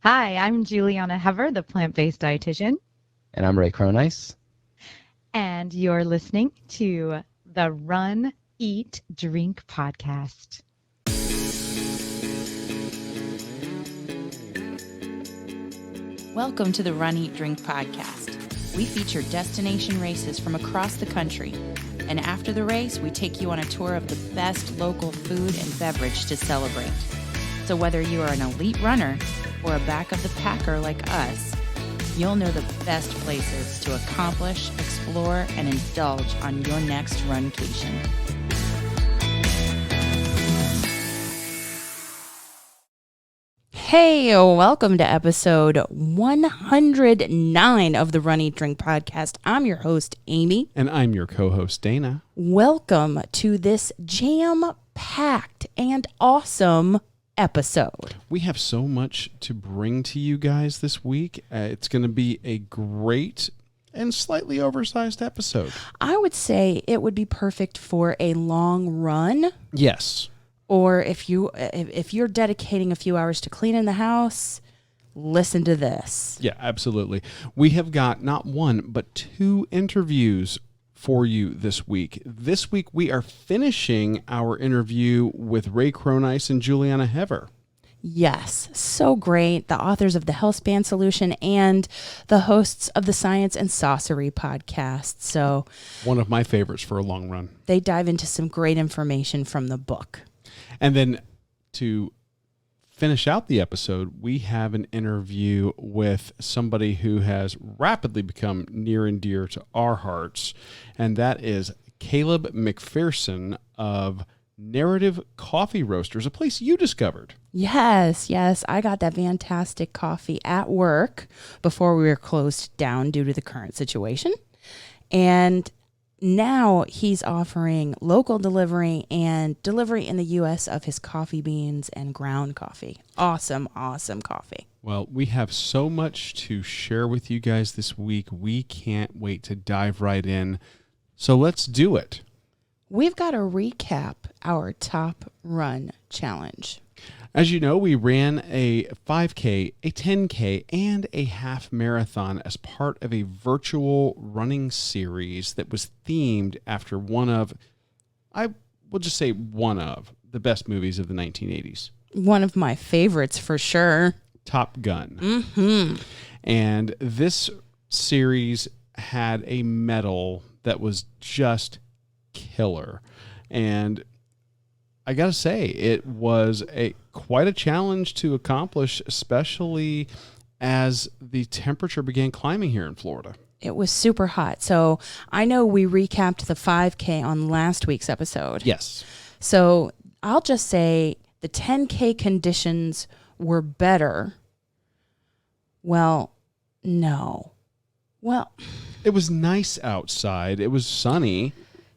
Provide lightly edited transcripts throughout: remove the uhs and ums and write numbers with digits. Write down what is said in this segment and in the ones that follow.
Hi, I'm Julieanna Hever, the plant-based dietitian, And I'm Ray Cronise. and you're listening to the Run, Eat, Drink podcast. Welcome to the Run, Eat, Drink podcast. We feature destination races from across the country. And after the race, we take you on a tour of the best local food and beverage to celebrate. So whether you are an elite runner or a back of the packer like us, you'll know the best places to accomplish, explore, and indulge on your next runcation. Hey, welcome to episode 109 of the Run, Eat, Drink podcast. I'm your host, Amy. And I'm your co-host, Dana. Welcome to this jam-packed and awesome episode. We have so much to bring to you guys this week. It's going to be a great and slightly oversized episode. I would say it would be perfect for a long run. Yes. Or if you're dedicating a few hours to cleaning the house, listen to this. Yeah, absolutely. We have got not one, but two interviews for you this week. This week, we are finishing our interview with Ray Cronise and Julieanna Hever. Yes, so great. The authors of the Healthspan Solution and the hosts of the Science and Saucery podcast. So One of my favorites for a long run. they dive into some great information from the book. And then to finish out the episode, we have an interview with somebody who has rapidly become near and dear to our hearts, and that is Caleb Mcpherson of Narrative Coffee Roasters, a place you discovered. Yes. I got that fantastic coffee at work before we were closed down due to the current situation. And now he's offering local delivery and delivery in the U.S. of his coffee beans and ground coffee. Awesome coffee. Well, we have so much to share with you guys this week. We can't wait to dive right in. So let's do it. We've got to recap our top run challenge. As you know, we ran a 5K, a 10K, and a half marathon as part of a virtual running series that was themed after one of the best movies of the 1980s. One of my favorites for sure. Top Gun. Mm-hmm. And this series had a medal that was just killer. And I got to say, it was quite a challenge to accomplish, especially as the temperature began climbing here in Florida. It was super hot. So I know we recapped the 5K on last week's episode. Yes. So I'll just say the 10K conditions were better. Well, no. Well, it was nice outside. It was sunny.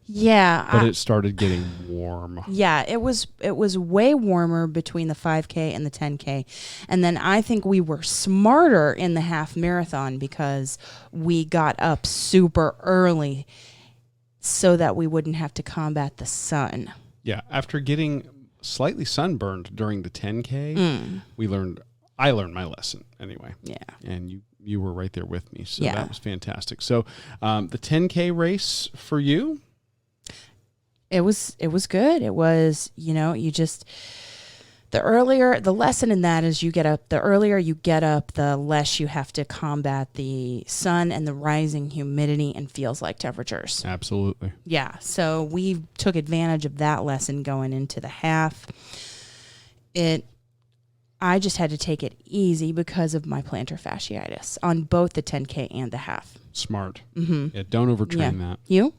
Yeah. But it started getting warm. Yeah, it was way warmer between the 5K and the 10K. And then I think we were smarter in the half marathon because we got up super early so that we wouldn't have to combat the sun. Yeah, after getting slightly sunburned during the 10K, I learned my lesson anyway. Yeah. And you were right there with me. So yeah. That was fantastic. So the 10K race for you? It was good. It was, the lesson in that is the earlier you get up, the less you have to combat the sun and the rising humidity and feels like temperatures. Absolutely. Yeah. So we took advantage of that lesson going into the half. I just had to take it easy because of my plantar fasciitis on both the 10K and the half. Smart. Mm-hmm. Yeah, don't overtrain that. You?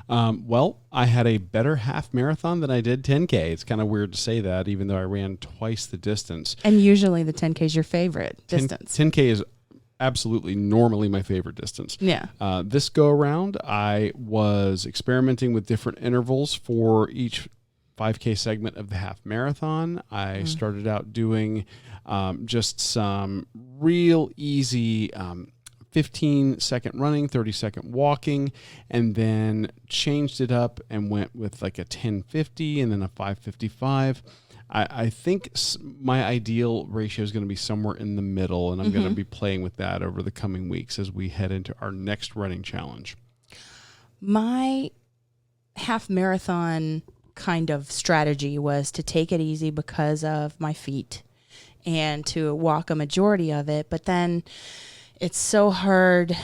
Well, I had a better half marathon than I did 10K. It's kind of weird to say that, even though I ran twice the distance. And usually the 10K is your favorite distance. 10K is absolutely normally my favorite distance. Yeah. This go around, I was experimenting with different intervals for each 5K segment of the half marathon. I started out doing just some real easy 15-second running, 30-second walking, and then changed it up and went with like a 10:50 and then a 5:55. I think my ideal ratio is going to be somewhere in the middle, and I'm going to be playing with that over the coming weeks as we head into our next running challenge. My half marathon kind of strategy was to take it easy because of my feet and to walk a majority of it. But then it's so hard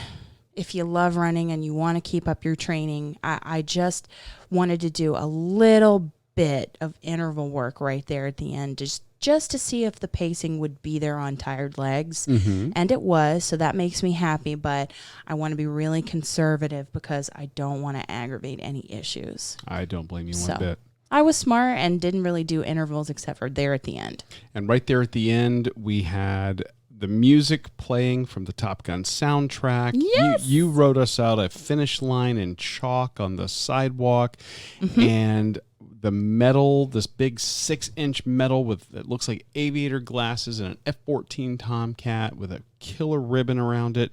if you love running and you want to keep up your training. I just wanted to do a little bit of interval work right there at the end, just to see if the pacing would be there on tired legs. And it was, so that makes me happy, but I want to be really conservative because I don't want to aggravate any issues. I don't blame you one bit. I was smart and didn't really do intervals except for there at the end. And right there at the end, we had the music playing from the Top Gun soundtrack. Yes! You wrote us out a finish line in chalk on the sidewalk, and the medal, this big 6-inch medal with, it looks like aviator glasses and an F-14 Tomcat with a killer ribbon around it.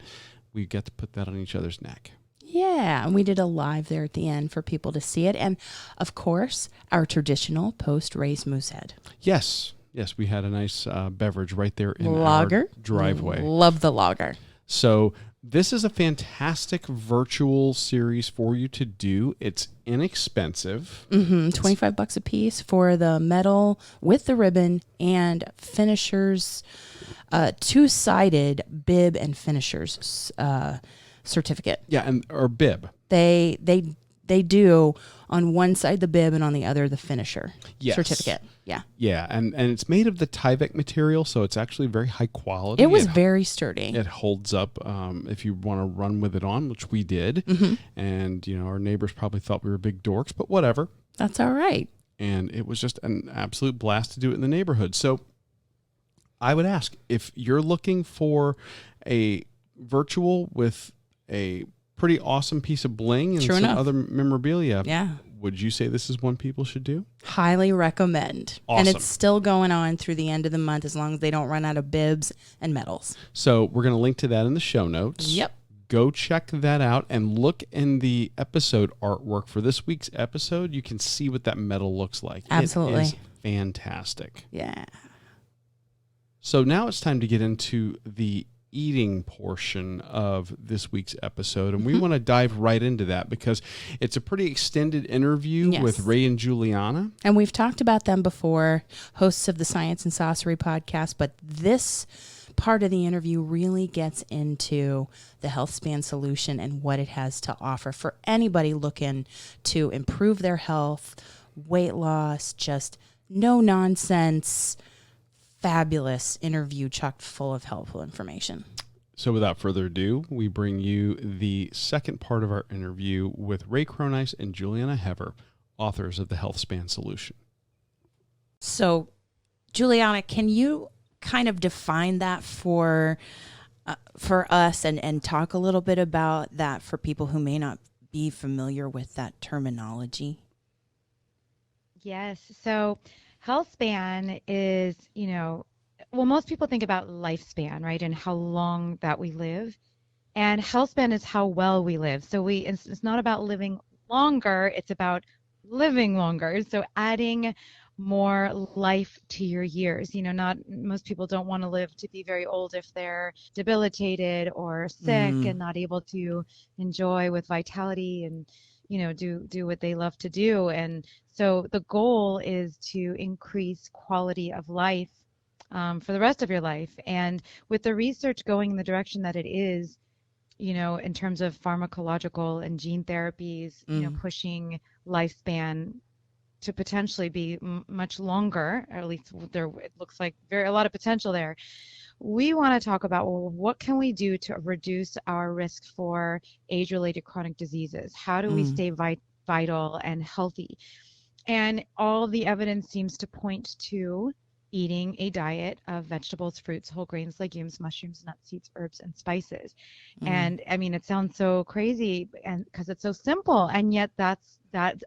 We get to put that on each other's neck. Yeah, and we did a live there at the end for people to see it. And, of course, our traditional post-race moosehead. Yes, we had a nice beverage right there in Lager. our driveway. Love the lager. So this is a fantastic virtual series for you to do. It's inexpensive. $25 a piece for the medal with the ribbon and finishers, two-sided bib and finishers certificate. Yeah, or bib. They do on one side the bib and on the other the finisher certificate. Yeah, and it's made of the Tyvek material, so it's actually very high quality. It was very sturdy. It holds up if you want to run with it on, which we did. And, our neighbors probably thought we were big dorks, but whatever. That's all right. And it was just an absolute blast to do it in the neighborhood. So I would ask, if you're looking for a virtual with a pretty awesome piece of bling and some other memorabilia, would you say this is one people should do? Highly recommend. Awesome. And it's still going on through the end of the month as long as they don't run out of bibs and medals. So we're going to link to that in the show notes. Yep. Go check that out and look in the episode artwork for this week's episode. You can see what that medal looks like. Absolutely. It is fantastic. Yeah. So now it's time to get into the eating portion of this week's episode, and we want to dive right into that because it's a pretty extended interview with Ray and Julieanna. And we've talked about them before, hosts of the Science and Saucery podcast, but this part of the interview really gets into the Healthspan Solution and what it has to offer for anybody looking to improve their health, weight loss, just no nonsense, fabulous interview chock full of helpful information. So without further ado, we bring you the second part of our interview with Ray Cronise and Julieanna Hever, authors of the Healthspan Solution. So, Julieanna, can you kind of define that for us and talk a little bit about that for people who may not be familiar with that terminology? Yes. So Healthspan is, most people think about lifespan, right? And how long that we live. And healthspan is how well we live. So it's not about living longer, it's about living longer. So adding more life to your years. Not most people don't want to live to be very old if they're debilitated or sick and not able to enjoy with vitality and do what they love to do. And so the goal is to increase quality of life for the rest of your life. And with the research going in the direction that it is, in terms of pharmacological and gene therapies, pushing lifespan to potentially be much longer, or at least it looks like a lot of potential there. We want to talk about, what can we do to reduce our risk for age-related chronic diseases? How do we stay vital and healthy? And all the evidence seems to point to eating a diet of vegetables, fruits, whole grains, legumes, mushrooms, nuts, seeds, herbs, and spices. And I mean, it sounds so crazy and because it's so simple, and yet that's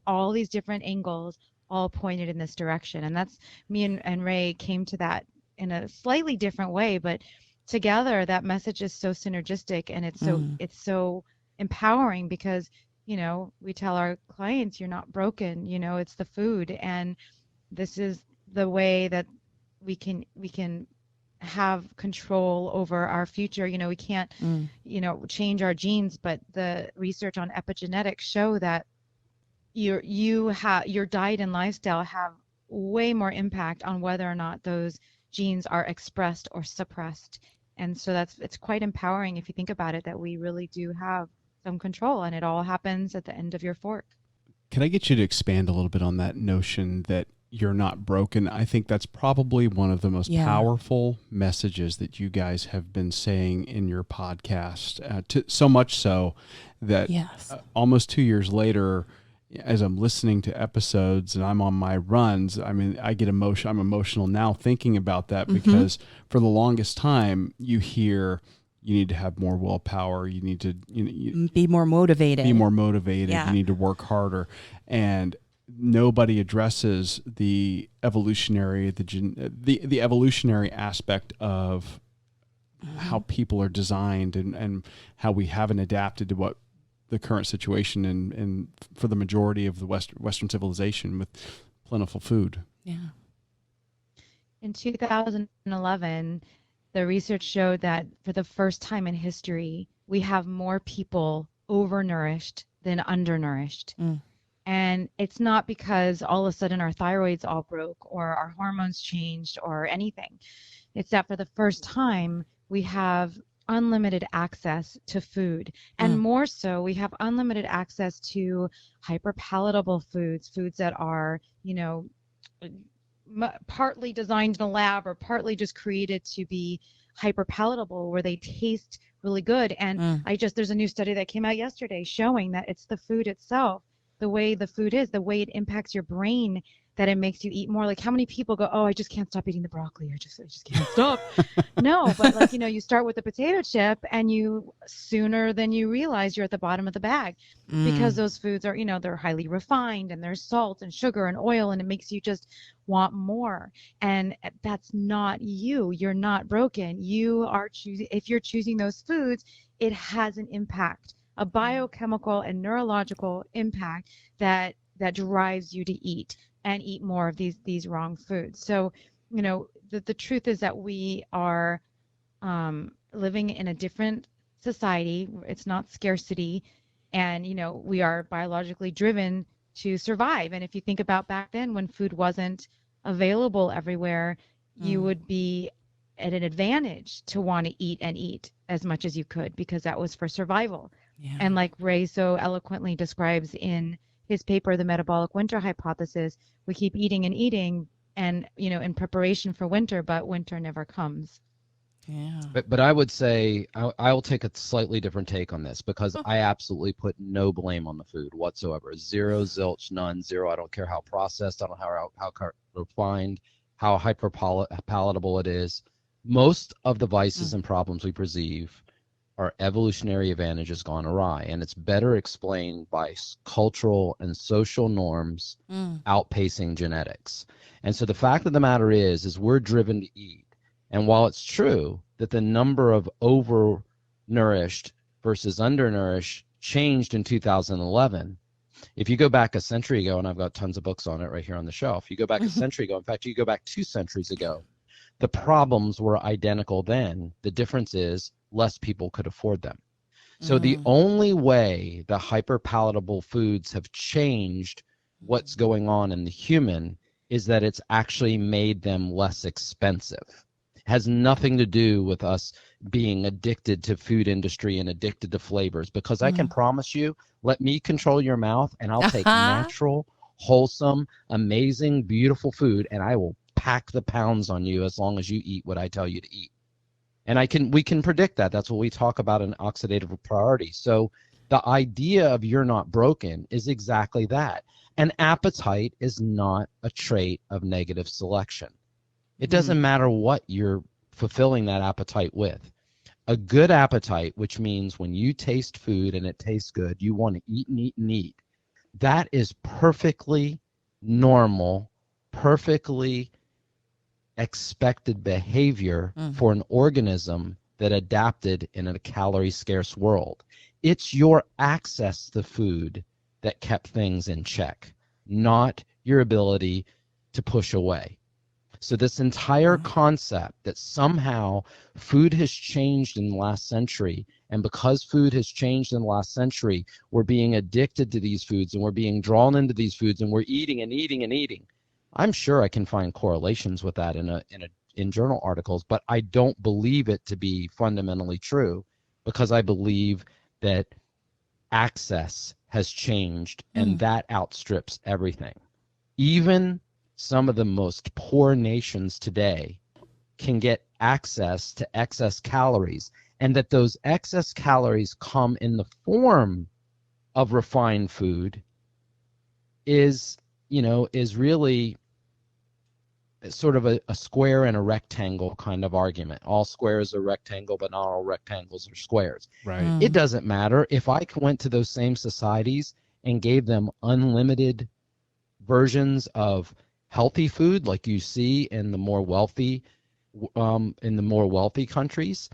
all these different angles all pointed in this direction. And that's me and Ray came to that in a slightly different way, but together that message is so synergistic, and it's so empowering because we tell our clients, you're not broken, it's the food, and this is the way that we can have control over our future. You know, we can't, change our genes, but the research on epigenetics show that your diet and lifestyle have way more impact on whether or not those genes are expressed or suppressed. And so it's quite empowering if you think about it, that we really do have some control, and it all happens at the end of your fork. Can I get you to expand a little bit on that notion that you're not broken? I think that's probably one of the most powerful messages that you guys have been saying in your podcast, so much so that almost 2 years later, as I'm listening to episodes and I'm on my runs, I mean, I get emotional. I'm emotional now thinking about that, because for the longest time you hear you need to have more willpower. You need to be more motivated. You need to work harder. And nobody addresses the evolutionary aspect of how people are designed, and how we haven't adapted to what the current situation and for the majority of the Western civilization with plentiful food. Yeah. In 2011, the research showed that for the first time in history, we have more people overnourished than undernourished. And it's not because all of a sudden our thyroids all broke or our hormones changed or anything. It's that for the first time, we have unlimited access to food. And more so, we have unlimited access to hyperpalatable foods that are, partly designed in a lab or partly just created to be hyperpalatable, where they taste really good. And there's a new study that came out yesterday showing that it's the food itself, the way the food is, the way it impacts your brain, that it makes you eat more. Like, how many people go, oh, I just can't stop eating the broccoli. I just can't stop. No, but you start with the potato chip, and you, sooner than you realize, you're at the bottom of the bag, because those foods are, they're highly refined, and there's salt and sugar and oil, and it makes you just want more. And that's not you. You're not broken. You are choosing. If you're choosing those foods, it has an impact, a biochemical and neurological impact that drives you to eat more of these wrong foods. So, the truth is that we are living in a different society. It's not scarcity, and we are biologically driven to survive. And if you think about back then, when food wasn't available everywhere, you would be at an advantage to want to eat as much as you could, because that was for survival. Yeah. And like Ray so eloquently describes in his paper, The Metabolic Winter Hypothesis, we keep eating and eating, and in preparation for winter, but winter never comes. Yeah. But I would say I will take a slightly different take on this, because I absolutely put no blame on the food whatsoever. Zero, zilch, none, zero. I don't care how processed, I don't know how refined, how hyperpalatable it is. Most of the vices and problems we perceive are evolutionary advantages gone awry, and it's better explained by cultural and social norms outpacing genetics. And so the fact of the matter is we're driven to eat. And while it's true that the number of overnourished versus undernourished changed in 2011, if you go back a century ago, and I've got tons of books on it right here on the shelf, you go back a century ago, in fact, you go back 2 centuries ago, the problems were identical then. The difference is less people could afford them. So the only way the hyperpalatable foods have changed what's going on in the human is that it's actually made them less expensive. It has nothing to do with us being addicted to food industry and addicted to flavors, because I can promise you, let me control your mouth, and I'll take natural, wholesome, amazing, beautiful food, and I will pack the pounds on you as long as you eat what I tell you to eat. And we can predict that. That's what we talk about in oxidative priority. So the idea of you're not broken is exactly that. And appetite is not a trait of negative selection. It doesn't matter what you're fulfilling that appetite with. A good appetite, which means when you taste food and it tastes good, you want to eat and eat and eat. That is perfectly normal, perfectly expected behavior for an organism that adapted in a calorie-scarce world. It's your access to food that kept things in check, not your ability to push away. So this entire concept that somehow food has changed in the last century, and because food has changed in the last century, we're being addicted to these foods and we're being drawn into these foods and we're eating and eating and eating. I'm sure I can find correlations with that in journal articles, but I don't believe it to be fundamentally true, because I believe that access has changed and that outstrips everything. Even some of the most poor nations today can get access to excess calories, and that those excess calories come in the form of refined food is really sort of a square and a rectangle kind of argument. All squares are rectangle, but not all rectangles are squares. Right. It doesn't matter. If I went to those same societies and gave them unlimited versions of healthy food, like you see in the more wealthy countries,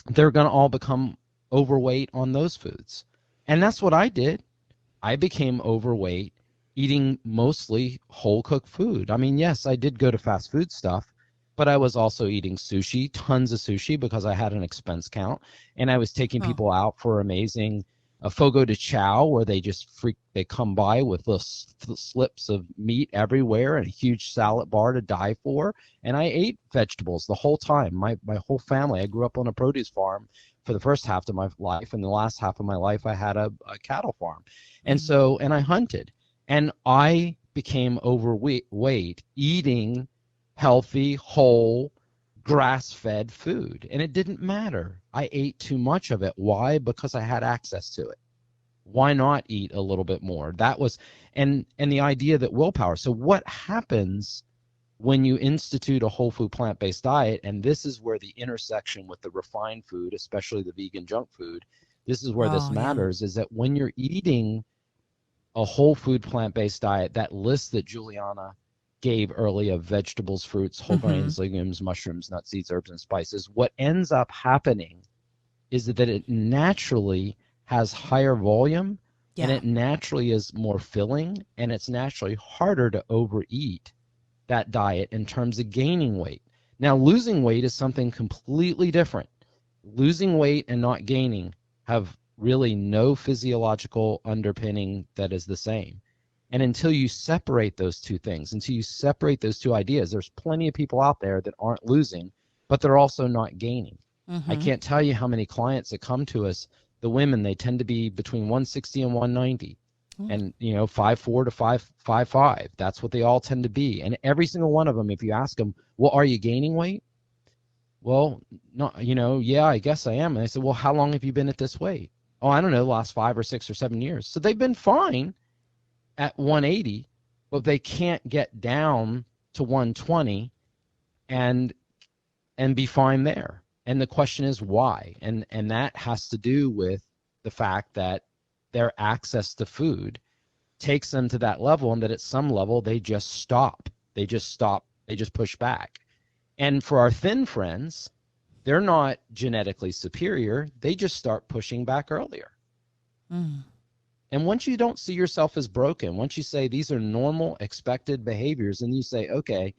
they're going to all become overweight on those foods. And that's what I did. I became overweight eating mostly whole cooked food. I mean, yes, I did go to fast food stuff, but I was also eating sushi, tons of sushi, because I had an expense count, and I was taking people out for amazing fogo de chao, where they come by with little slips of meat everywhere and a huge salad bar to die for. And I ate vegetables the whole time. My whole family, I grew up on a produce farm for the first half of my life, and the last half of my life I had a cattle farm. And so, and I hunted, and I became overweight eating healthy, whole, grass-fed food. And it didn't matter. I ate too much of it. Why? Because I had access to it. Why not eat a little bit more? That was, and the idea that willpower. So what happens when you institute a whole food plant-based diet? And this is where the intersection with the refined food, especially the vegan junk food, this is where this matters, is that when you're eating a whole food plant-based diet, that list that Julieanna gave early of vegetables, fruits, whole grains, legumes, mushrooms, nuts, seeds, herbs, and spices, what ends up happening is that it naturally has higher volume, and it naturally is more filling, and it's naturally harder to overeat that diet in terms of gaining weight. Now, losing weight is something completely different. Losing weight and not gaining have really no physiological underpinning that is the same. And until you separate those two things, until you separate those two ideas, there's plenty of people out there that aren't losing, but they're also not gaining. I can't tell you how many clients that come to us, the women, they tend to be between 160 and 190. And 5'4" to 5'5". That's what they all tend to be. And every single one of them, if you ask them, well, are you gaining weight? Well, no, yeah, I guess I am. And I said, well, how long have you been at this weight? Oh, I don't know, the last 5 or 6 or 7 years. So they've been fine at 180, but they can't get down to 120 and be fine there. And the question is why? And that has to do with the fact that their access to food takes them to that level, and that at some level they just stop. They just push back. And for our thin friends, they're not genetically superior. They just start pushing back earlier. And once you don't see yourself as broken, once you say these are normal expected behaviors, and you say, okay,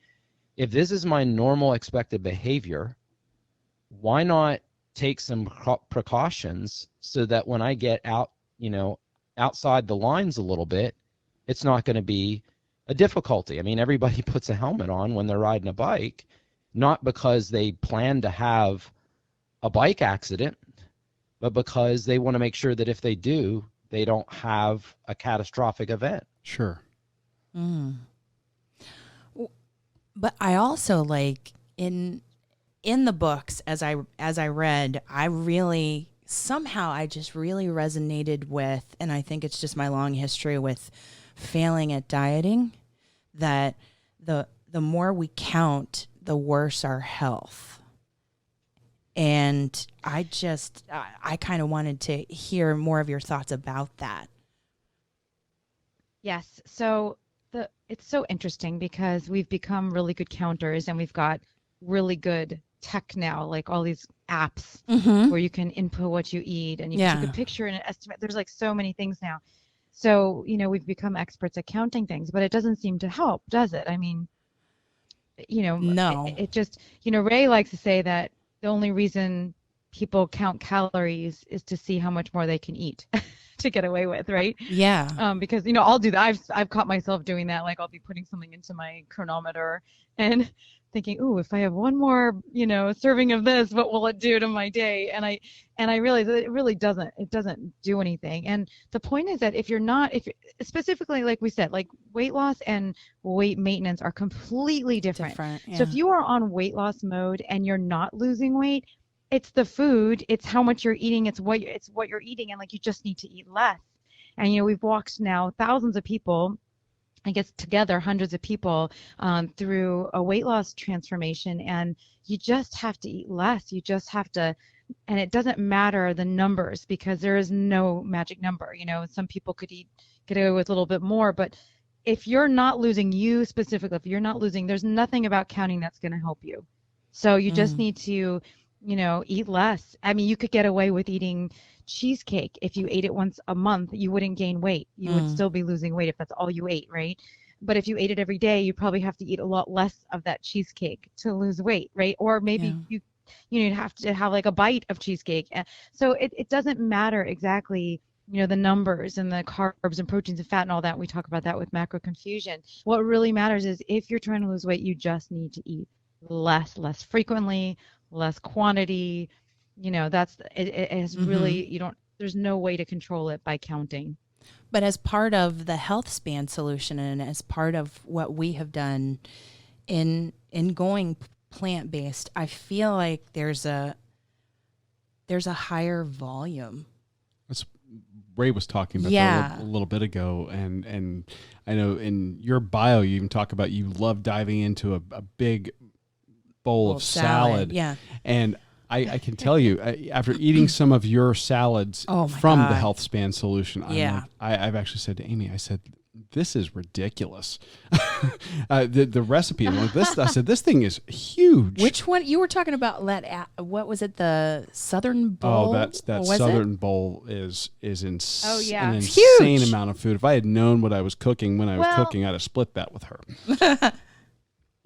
if this is my normal expected behavior, why not take some precautions so that when I get out, outside the lines a little bit, it's not going to be a difficulty. I mean, everybody puts a helmet on when they're riding a bike, not because they plan to have a bike accident, but because they want to make sure that if they do, they don't have a catastrophic event. Sure. But I also like in the books, as I read, I just really resonated with, and I think it's just my long history with failing at dieting, that the more we count, the worse our health. And I kind of wanted to hear more of your thoughts about that. Yes. So it's so interesting because we've become really good counters, and we've got really good tech now, like all these apps where you can input what you eat, and you can take a picture and an estimate. There's like so many things now. So, we've become experts at counting things, but it doesn't seem to help, does it? I mean, No. it just, Ray likes to say that the only reason people count calories is to see how much more they can eat to get away with, right? Yeah. Because, I'll do that. I've caught myself doing that. Like I'll be putting something into my chronometer and thinking, ooh, if I have one more, serving of this, what will it do to my day? And I realize that it doesn't do anything. And the point is that if you're specifically, like we said, like weight loss and weight maintenance are completely different. Yeah. So if you are on weight loss mode and you're not losing weight, it's the food, it's how much you're eating, it's what you're eating, and like you just need to eat less. And we've walked now thousands of people, I guess together hundreds of people, through a weight loss transformation, and you just have to eat less. You just have to, and it doesn't matter the numbers because there is no magic number. Some people could get away with a little bit more, but if you're not losing, you specifically, if you're not losing, there's nothing about counting that's going to help you. So you just need to eat less. I mean, you could get away with eating cheesecake. If you ate it once a month, you wouldn't gain weight. You would still be losing weight if that's all you ate, right? But if you ate it every day, you probably have to eat a lot less of that cheesecake to lose weight, right? Or maybe you'd have to have like a bite of cheesecake. So it doesn't matter exactly, the numbers and the carbs and proteins and fat and all that. We talk about that with macro confusion. What really matters is if you're trying to lose weight, you just need to eat less frequently, less quantity. It has really, there's no way to control it by counting. But as part of the Healthspan Solution and as part of what we have done in going plant-based, I feel like there's a higher volume. That's Ray was talking about that a little bit ago, and I know in your bio you even talk about you love diving into a big bowl of salad. Yeah. And I can tell you, after eating some of your salads from the Healthspan Solution, I've actually said to Amy, I said, this is ridiculous. The recipe, I'm like, I said, this thing is huge. Which one? You were talking about, what was it, the Southern Bowl? Oh, that Southern Bowl is an insane huge amount of food. If I had known what I was cooking when I was cooking, I'd have split that with her.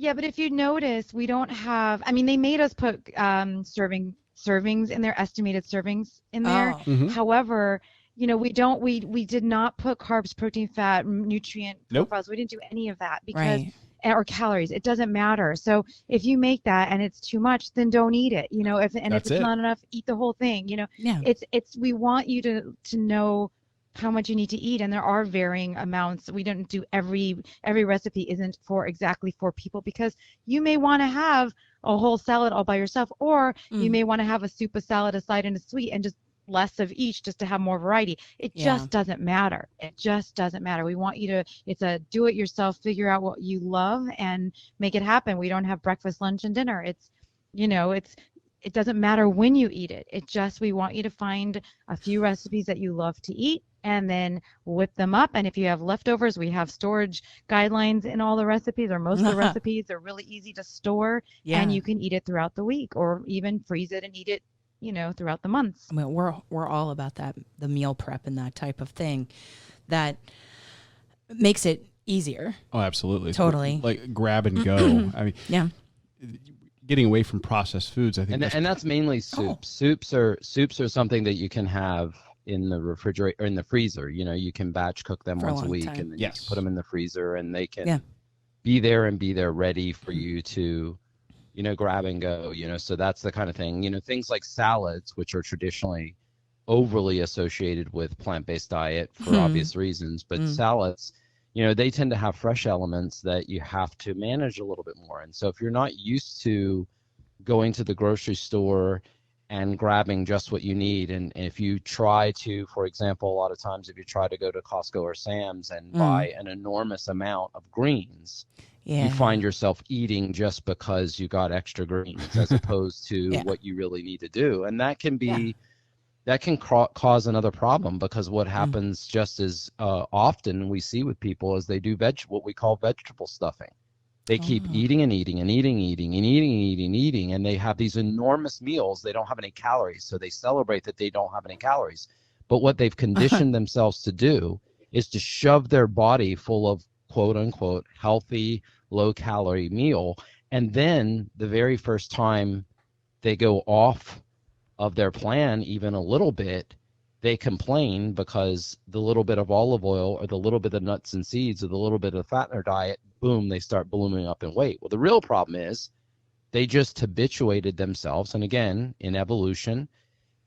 Yeah, but if you notice, we don't have, I mean, they made us put servings in their estimated servings in there. However, we did not put carbs, protein, fat, nutrient profiles. We didn't do any of that because, or calories. It doesn't matter. So if you make that and it's too much, then don't eat it. If it's not enough, eat the whole thing. We want you to know how much you need to eat, and there are varying amounts. We don't do every recipe isn't exactly for people, because you may want to have a whole salad all by yourself, or you may want to have a soup, a salad, a side, and a sweet, and just less of each just to have more variety. It just doesn't matter. It just doesn't matter. We want you to, it's a do it yourself, figure out what you love and make it happen. We don't have breakfast, lunch, and dinner. It doesn't matter when you eat it. We want you to find a few recipes that you love to eat and then whip them up. And if you have leftovers, we have storage guidelines in all the recipes, or most of the recipes. They're really easy to store, and you can eat it throughout the week, or even freeze it and eat it, throughout the months. I mean, we're all about that, the meal prep and that type of thing. That makes it easier. Oh, absolutely. Totally. Like grab and go. I mean, getting away from processed foods, I think. And that's mainly soups. Soups are something that you can have in the refrigerator or in the freezer. You can batch cook them once a week, and then you can put them in the freezer, and they can be there ready for you to, grab and go. So that's the kind of thing. Things like salads, which are traditionally overly associated with plant-based diet for obvious reasons, but salads, they tend to have fresh elements that you have to manage a little bit more. And so if you're not used to going to the grocery store and grabbing just what you need, and if you try to, for example, a lot of times if you try to go to Costco or Sam's and buy an enormous amount of greens, you find yourself eating just because you got extra greens as opposed to what you really need to do. And that can be that can cause another problem, because what happens just as often we see with people is they do what we call vegetable stuffing. They keep eating and eating and eating and eating, and they have these enormous meals. They don't have any calories, so they celebrate that they don't have any calories. But what they've conditioned themselves to do is to shove their body full of quote unquote healthy, low calorie meal, And then the very first time they go off of their plan even a little bit, they complain because the little bit of olive oil or the little bit of nuts and seeds or the little bit of fat in their diet, boom, they start blooming up in weight. Well, the real problem is they just habituated themselves. And again, in evolution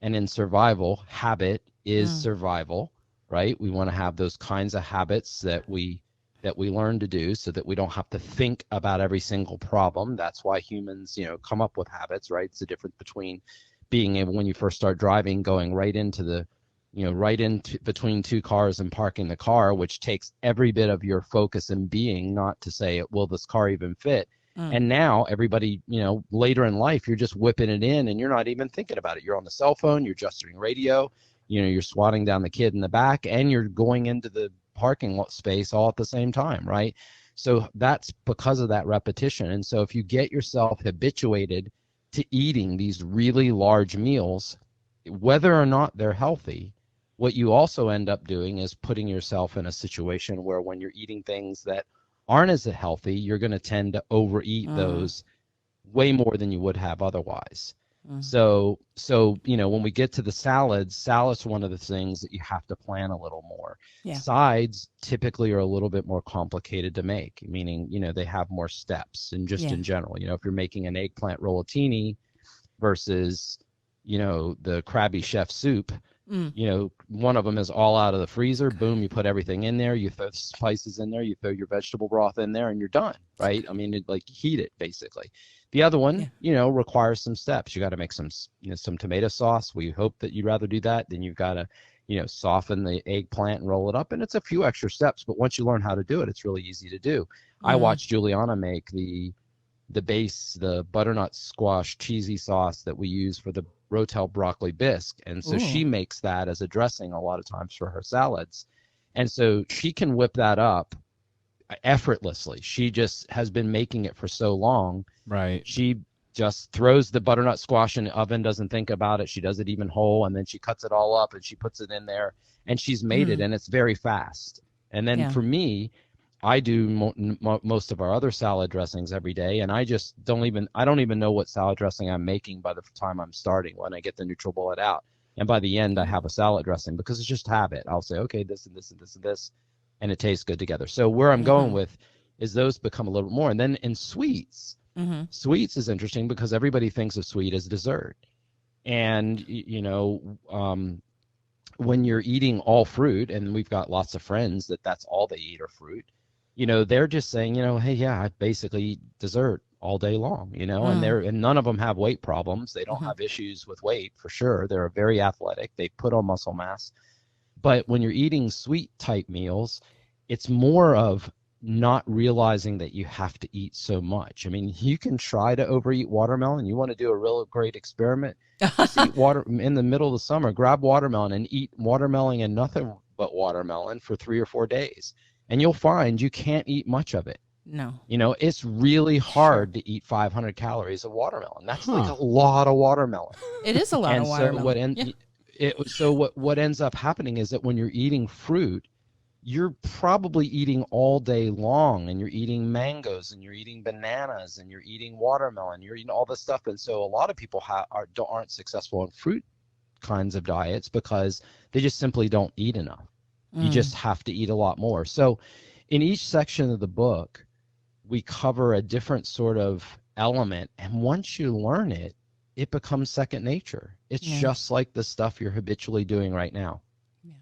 and in survival, habit is survival, right? We want to have those kinds of habits that we learn to do so that we don't have to think about every single problem. That's why humans, come up with habits, right? It's the difference between being able, when you first start driving, going right into between two cars and parking the car, which takes every bit of your focus and being, not to say, will this car even fit? And now everybody, later in life, you're just whipping it in and you're not even thinking about it. You're on the cell phone, you're adjusting radio, you're swatting down the kid in the back, and you're going into the parking lot space all at the same time, right? So that's because of that repetition. And so if you get yourself habituated to eating these really large meals, whether or not they're healthy, what you also end up doing is putting yourself in a situation where when you're eating things that aren't as healthy, you're going to tend to overeat those way more than you would have otherwise. So when we get to the salads are one of the things that you have to plan a little more. Yeah. Sides typically are a little bit more complicated to make, meaning, they have more steps. And just in general, if you're making an eggplant rollatini versus, the Krabby Chef soup, one of them is all out of the freezer. Boom, you put everything in there, you throw the spices in there, you throw your vegetable broth in there, and you're done, right? I mean, heat it basically. The other one, requires some steps. You got to make some tomato sauce. We hope that you'd rather do that. Then you've got to, soften the eggplant and roll it up. And it's a few extra steps, but once you learn how to do it, it's really easy to do. I watched Julieanna make the butternut squash cheesy sauce that we use for the Rotel broccoli bisque. And so she makes that as a dressing a lot of times for her salads. And so she can whip that up effortlessly. She just has been making it for so long. Right. She just throws the butternut squash in the oven, doesn't think about it. She does it even whole, and then she cuts it all up and she puts it in there, and she's made it, and it's very fast. And then for me, I do most of our other salad dressings every day, and I don't even know what salad dressing I'm making by the time I'm starting, when I get the NutriBullet out. And by the end, I have a salad dressing because it's just habit. I'll say, okay, this and this and this and this, and it tastes good together. So where I'm going with is those become a little bit more. And then in sweets, sweets is interesting because everybody thinks of sweet as dessert. And, when you're eating all fruit, and we've got lots of friends that's all they eat are fruit, they're just saying, hey, yeah, I basically eat dessert all day long, and none of them have weight problems. They don't have issues with weight for sure. They're very athletic. They put on muscle mass. But when you're eating sweet type meals, it's more of not realizing that you have to eat so much. I mean, you can try to overeat watermelon. You want to do a real great experiment? Just eat water in the middle of the summer. Grab watermelon and eat watermelon and nothing but watermelon for 3 or 4 days. And you'll find you can't eat much of it. No. It's really hard to eat 500 calories of watermelon. That's like a lot of watermelon. It is a lot of watermelon. What ends up happening is that when you're eating fruit, you're probably eating all day long, and you're eating mangoes, and you're eating bananas, and you're eating watermelon, you're eating all this stuff. And so a lot of people aren't successful in fruit kinds of diets because they just simply don't eat enough. You just have to eat a lot more. So in each section of the book, we cover a different sort of element. And once you learn it, it becomes second nature. It's just like the stuff you're habitually doing right now. Yeah.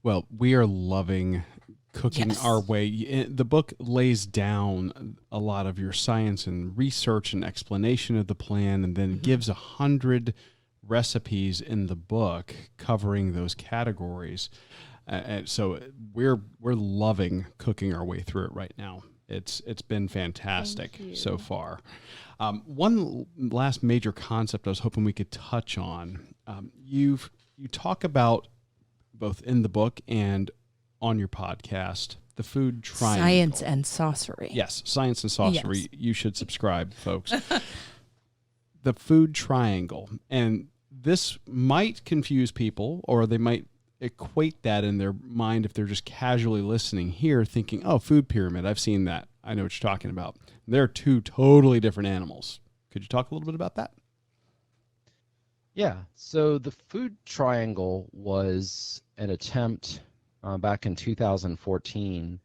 Well, we are loving cooking our way. The book lays down a lot of your science and research and explanation of the plan, and then gives 100 recipes in the book covering those categories. And so we're loving cooking our way through it right now. It's been fantastic so far. One last major concept I was hoping we could touch on. You talk about, both in the book and on your podcast, the food triangle. Science and Saucery. Yes, Science and Saucery. Yes. You should subscribe, folks. The food triangle. And this might confuse people, or they might equate that in their mind if they're just casually listening here, thinking, oh, food pyramid, I've seen that. I know what you're talking about. They're two totally different animals. Could you talk a little bit about that? Yeah. So the food triangle was an attempt back in 2014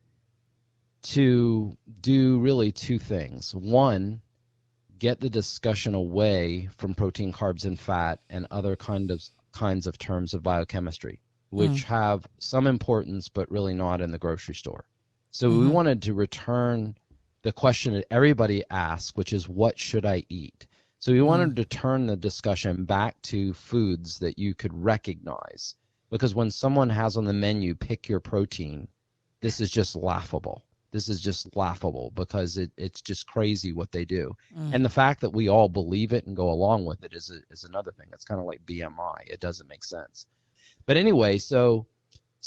to do really two things. One, get the discussion away from protein, carbs, and fat and other kinds of terms of biochemistry, which have some importance but really not in the grocery store. So we wanted to return the question that everybody asks, which is, what should I eat? So we wanted to turn the discussion back to foods that you could recognize, because when someone has on the menu, pick your protein, this is just laughable. This is just laughable because it's just crazy what they do. And the fact that we all believe it and go along with it is another thing. It's kind of like BMI. It doesn't make sense. But anyway, so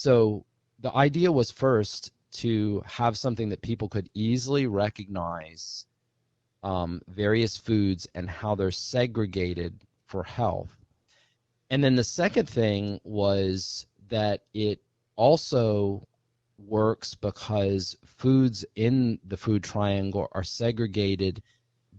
the idea was first to have something that people could easily recognize, various foods and how they're segregated for health. And then the second thing was that it also works because foods in the food triangle are segregated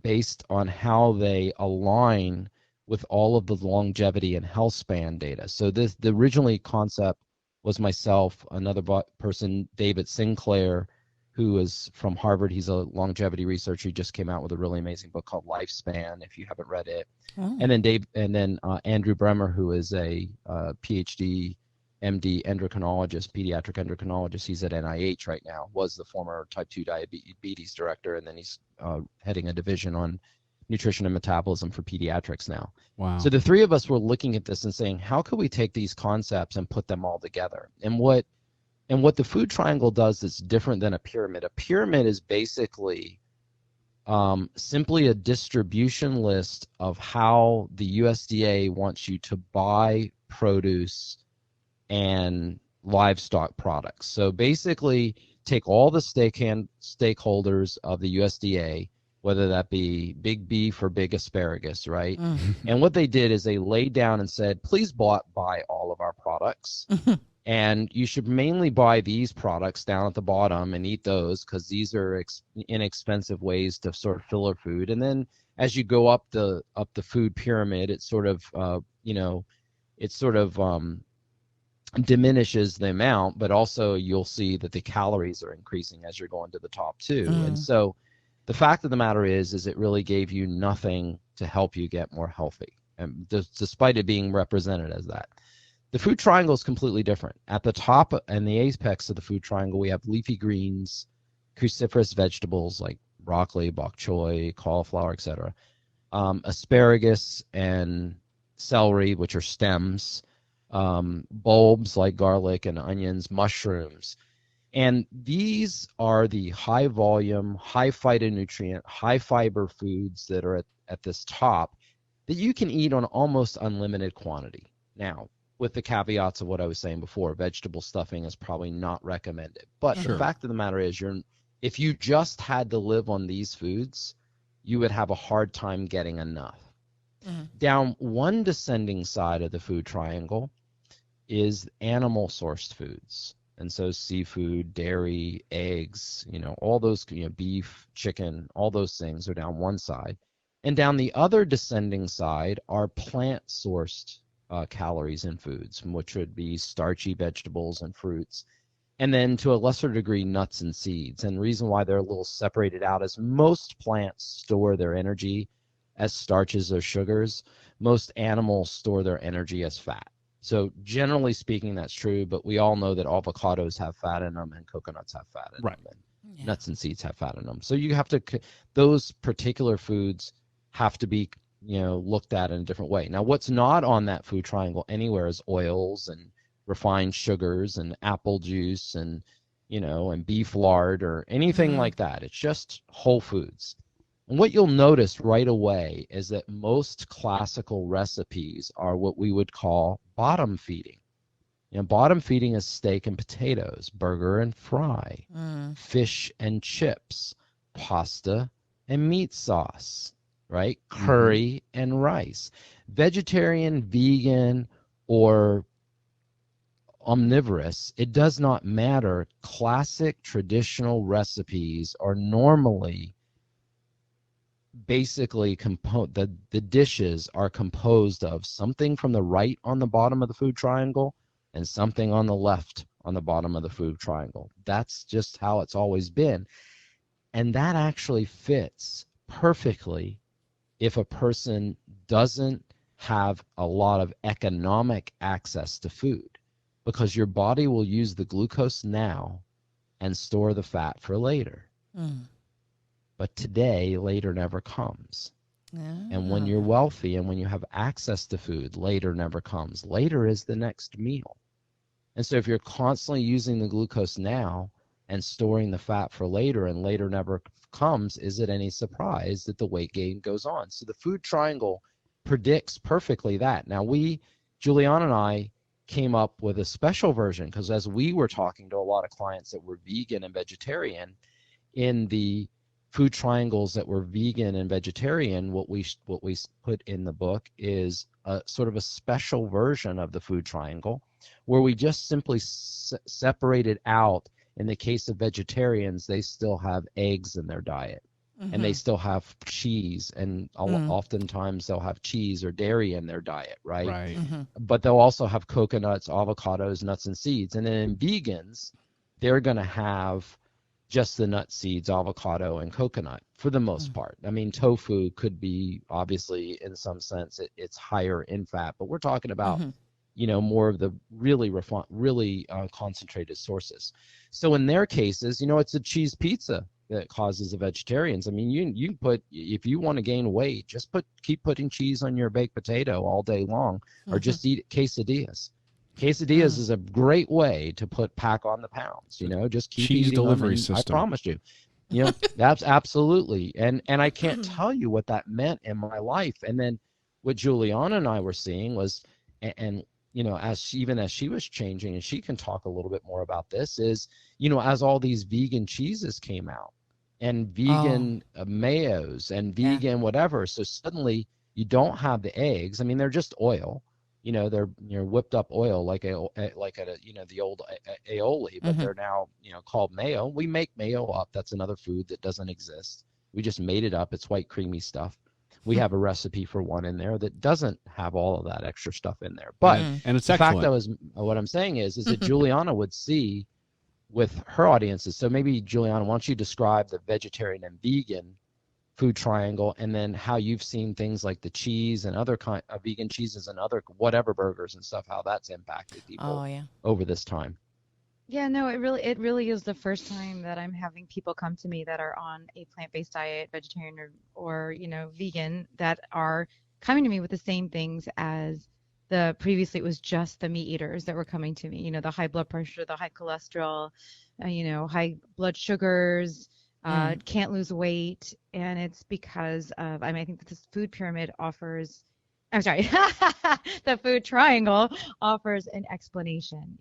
based on how they align with all of the longevity and health span data. So the originally concept was myself, another person, David Sinclair, who is from Harvard. He's a longevity researcher. He just came out with a really amazing book called Lifespan, if you haven't read it. And then Andrew Bremer, who is a PhD MD endocrinologist, pediatric endocrinologist. He's at NIH right now, was the former type 2 diabetes director, and then he's heading a division on nutrition and metabolism for pediatrics now. Wow. So the three of us were looking at this and saying, how could we take these concepts and put them all together? And what the food triangle does that's different than a pyramid. A pyramid is basically simply a distribution list of how the USDA wants you to buy produce and livestock products. So basically take all the stakeholders of the USDA, whether that be big beef or big asparagus, right? And what they did is they laid down and said, please buy all of our products. And you should mainly buy these products down at the bottom and eat those, because these are inexpensive ways to sort of fill our food. And then as you go up the food pyramid, it sort of diminishes the amount, but also you'll see that the calories are increasing as you're going to the top too. And so the fact of the matter is it really gave you nothing to help you get more healthy, and despite it being represented as that. The food triangle is completely different. At the top and the apex of the food triangle, we have leafy greens, cruciferous vegetables like broccoli, bok choy, cauliflower, etc., asparagus and celery, which are stems, bulbs like garlic and onions, mushrooms. And these are the high volume, high phytonutrient, high fiber foods that are at this top that you can eat on almost unlimited quantity. Now, with the caveats of what I was saying before, vegetable stuffing is probably not recommended. But the fact of the matter is, if you just had to live on these foods, you would have a hard time getting enough. Down one descending side of the food triangle is animal sourced foods. And so seafood, dairy, eggs, all those, beef, chicken, all those things are down one side. And down the other descending side are plant sourced calories in foods, which would be starchy vegetables and fruits. And then to a lesser degree, nuts and seeds. And the reason why they're a little separated out is most plants store their energy as starches or sugars. Most animals store their energy as fat. So generally speaking, that's true, but we all know that avocados have fat in them and coconuts have fat in them, and nuts and seeds have fat in them. So you have to, those particular foods have to be, looked at in a different way. Now, what's not on that food triangle anywhere is oils and refined sugars and apple juice and, and beef lard or anything like that. It's just whole foods. And what you'll notice right away is that most classical recipes are what we would call bottom feeding. Bottom feeding is steak and potatoes, burger and fry, fish and chips, pasta and meat sauce, right? Curry and rice. Vegetarian, vegan, or omnivorous, it does not matter. Classic traditional recipes are normally basically the dishes are composed of something from the right on the bottom of the food triangle and something on the left on the bottom of the food triangle. That's just how it's always been. And that actually fits perfectly if a person doesn't have a lot of economic access to food, because your body will use the glucose now and store the fat for later. But today, later never comes. And when you're wealthy and when you have access to food, later never comes. Later is the next meal. And so if you're constantly using the glucose now and storing the fat for later, and later never comes, is it any surprise that the weight gain goes on? So the food triangle predicts perfectly that. Now Julieanna and I came up with a special version, because as we were talking to a lot of clients that were vegan and vegetarian, in the food triangles that were vegan and vegetarian, what we put in the book is a sort of a special version of the food triangle, where we just simply separated out. In the case of vegetarians, they still have eggs in their diet, and they still have cheese, and oftentimes they'll have cheese or dairy in their diet, right? But they'll also have coconuts, avocados, nuts, and seeds. And then in vegans, they're going to have just the nuts, seeds, avocado, and coconut for the most part. I mean, tofu could be, obviously, in some sense, it's higher in fat, but we're talking about more of the really concentrated sources. So in their cases, it's a cheese pizza that causes the vegetarians. I mean, you put, if you want to gain weight, just keep putting cheese on your baked potato all day long, or just eat quesadillas. Quesadillas is a great way to pack on the pounds. Just keep cheese eating delivery them, system. I promise you. That's absolutely. And I can't tell you what that meant in my life. And then what Julieanna and I were seeing was, and as she was changing, and she can talk a little bit more about this, is, as all these vegan cheeses came out, and vegan mayos, and vegan whatever, so suddenly you don't have the eggs. I mean, they're just oil. They're whipped up oil like the old aioli, but they're now called mayo. We make mayo up. That's another food that doesn't exist. We just made it up. It's white creamy stuff. We have a recipe for one in there that doesn't have all of that extra stuff in there. But and it's the excellent. fact what I'm saying is that Julieanna would see with her audiences. So maybe, Julieanna, why don't you describe the vegetarian and vegan food triangle, and then how you've seen things like the cheese and other kind of vegan cheeses and other whatever burgers and stuff, how that's impacted people over this time. Yeah, no, it really is the first time that I'm having people come to me that are on a plant-based diet, vegetarian or vegan, that are coming to me with the same things as previously it was just the meat eaters that were coming to me, the high blood pressure, the high cholesterol, high blood sugars, can't lose weight. And it's because of, I think that this food pyramid offers, I'm sorry, the food triangle offers an explanation,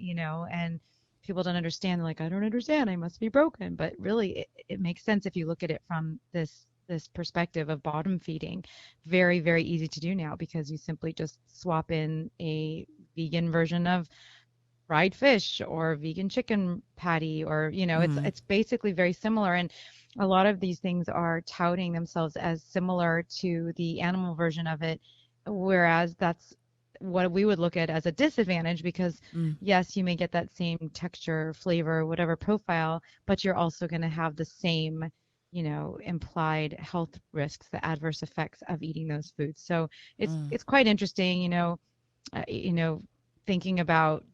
and people don't understand. They're like, I don't understand. I must be broken. But really, it makes sense if you look at it from this perspective of bottom feeding. Very, very easy to do now, because you simply just swap in a vegan version of fried fish or vegan chicken patty, or it's basically very similar. And a lot of these things are touting themselves as similar to the animal version of it, whereas that's what we would look at as a disadvantage, because yes, you may get that same texture, flavor, whatever profile, but you're also going to have the same implied health risks, the adverse effects of eating those foods. So it's quite interesting, thinking about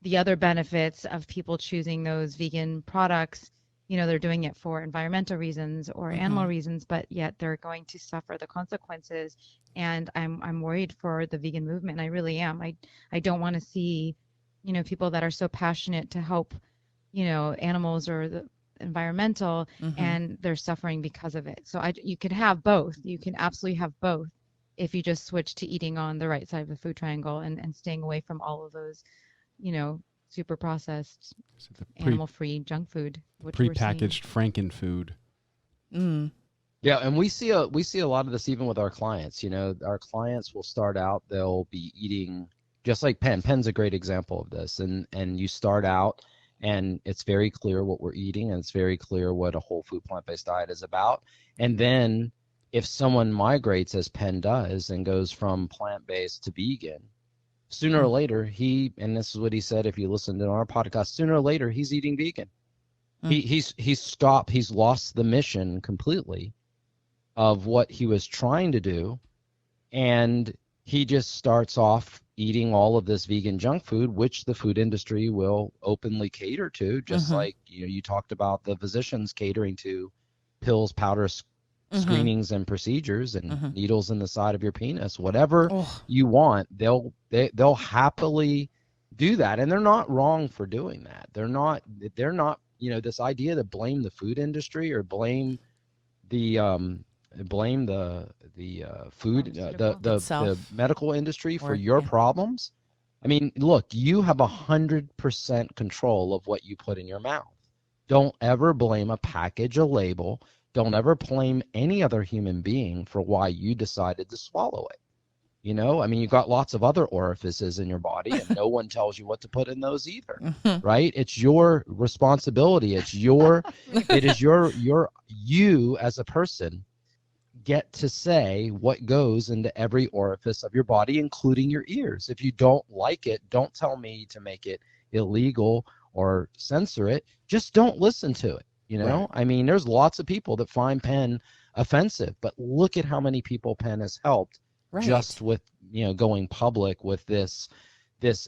the other benefits of people choosing those vegan products. They're doing it for environmental reasons or animal reasons, but yet they're going to suffer the consequences. And I'm worried for the vegan movement. I really am. I don't want to see, people that are so passionate to help, animals or the environmental, and they're suffering because of it. So you can have both. You can absolutely have both if you just switch to eating on the right side of the food triangle and staying away from all of those, super processed, animal-free junk food, prepackaged Franken food. Yeah, and we see a lot of this even with our clients. Our clients will start out, they'll be eating just like Penn. Penn's a great example of this. And you start out and it's very clear what we're eating, and it's very clear what a whole food plant-based diet is about. And then if someone migrates, as Penn does, and goes from plant-based to vegan, sooner or later and this is what he said, if you listen to our podcast, sooner or later he's eating vegan. He's lost the mission completely of what he was trying to do, and he just starts off eating all of this vegan junk food, which the food industry will openly cater to, just like you talked about the physicians catering to pills, powders, screenings, and procedures, and needles in the side of your penis. Whatever you want, they'll happily do that, and they're not wrong for doing that. They're not this idea to blame the food industry or blame the food the medical industry for your problems. I mean, look, you have 100% control of what you put in your mouth. Don't ever blame a package, a label. Don't ever blame any other human being for why you decided to swallow it. I mean, you've got lots of other orifices in your body, and no one tells you what to put in those either, right? It's your responsibility. It is you as a person get to say what goes into every orifice of your body, including your ears. If you don't like it, don't tell me to make it illegal or censor it. Just don't listen to it. Right. I mean, there's lots of people that find Penn offensive, but look at how many people Penn has helped just with, going public with this,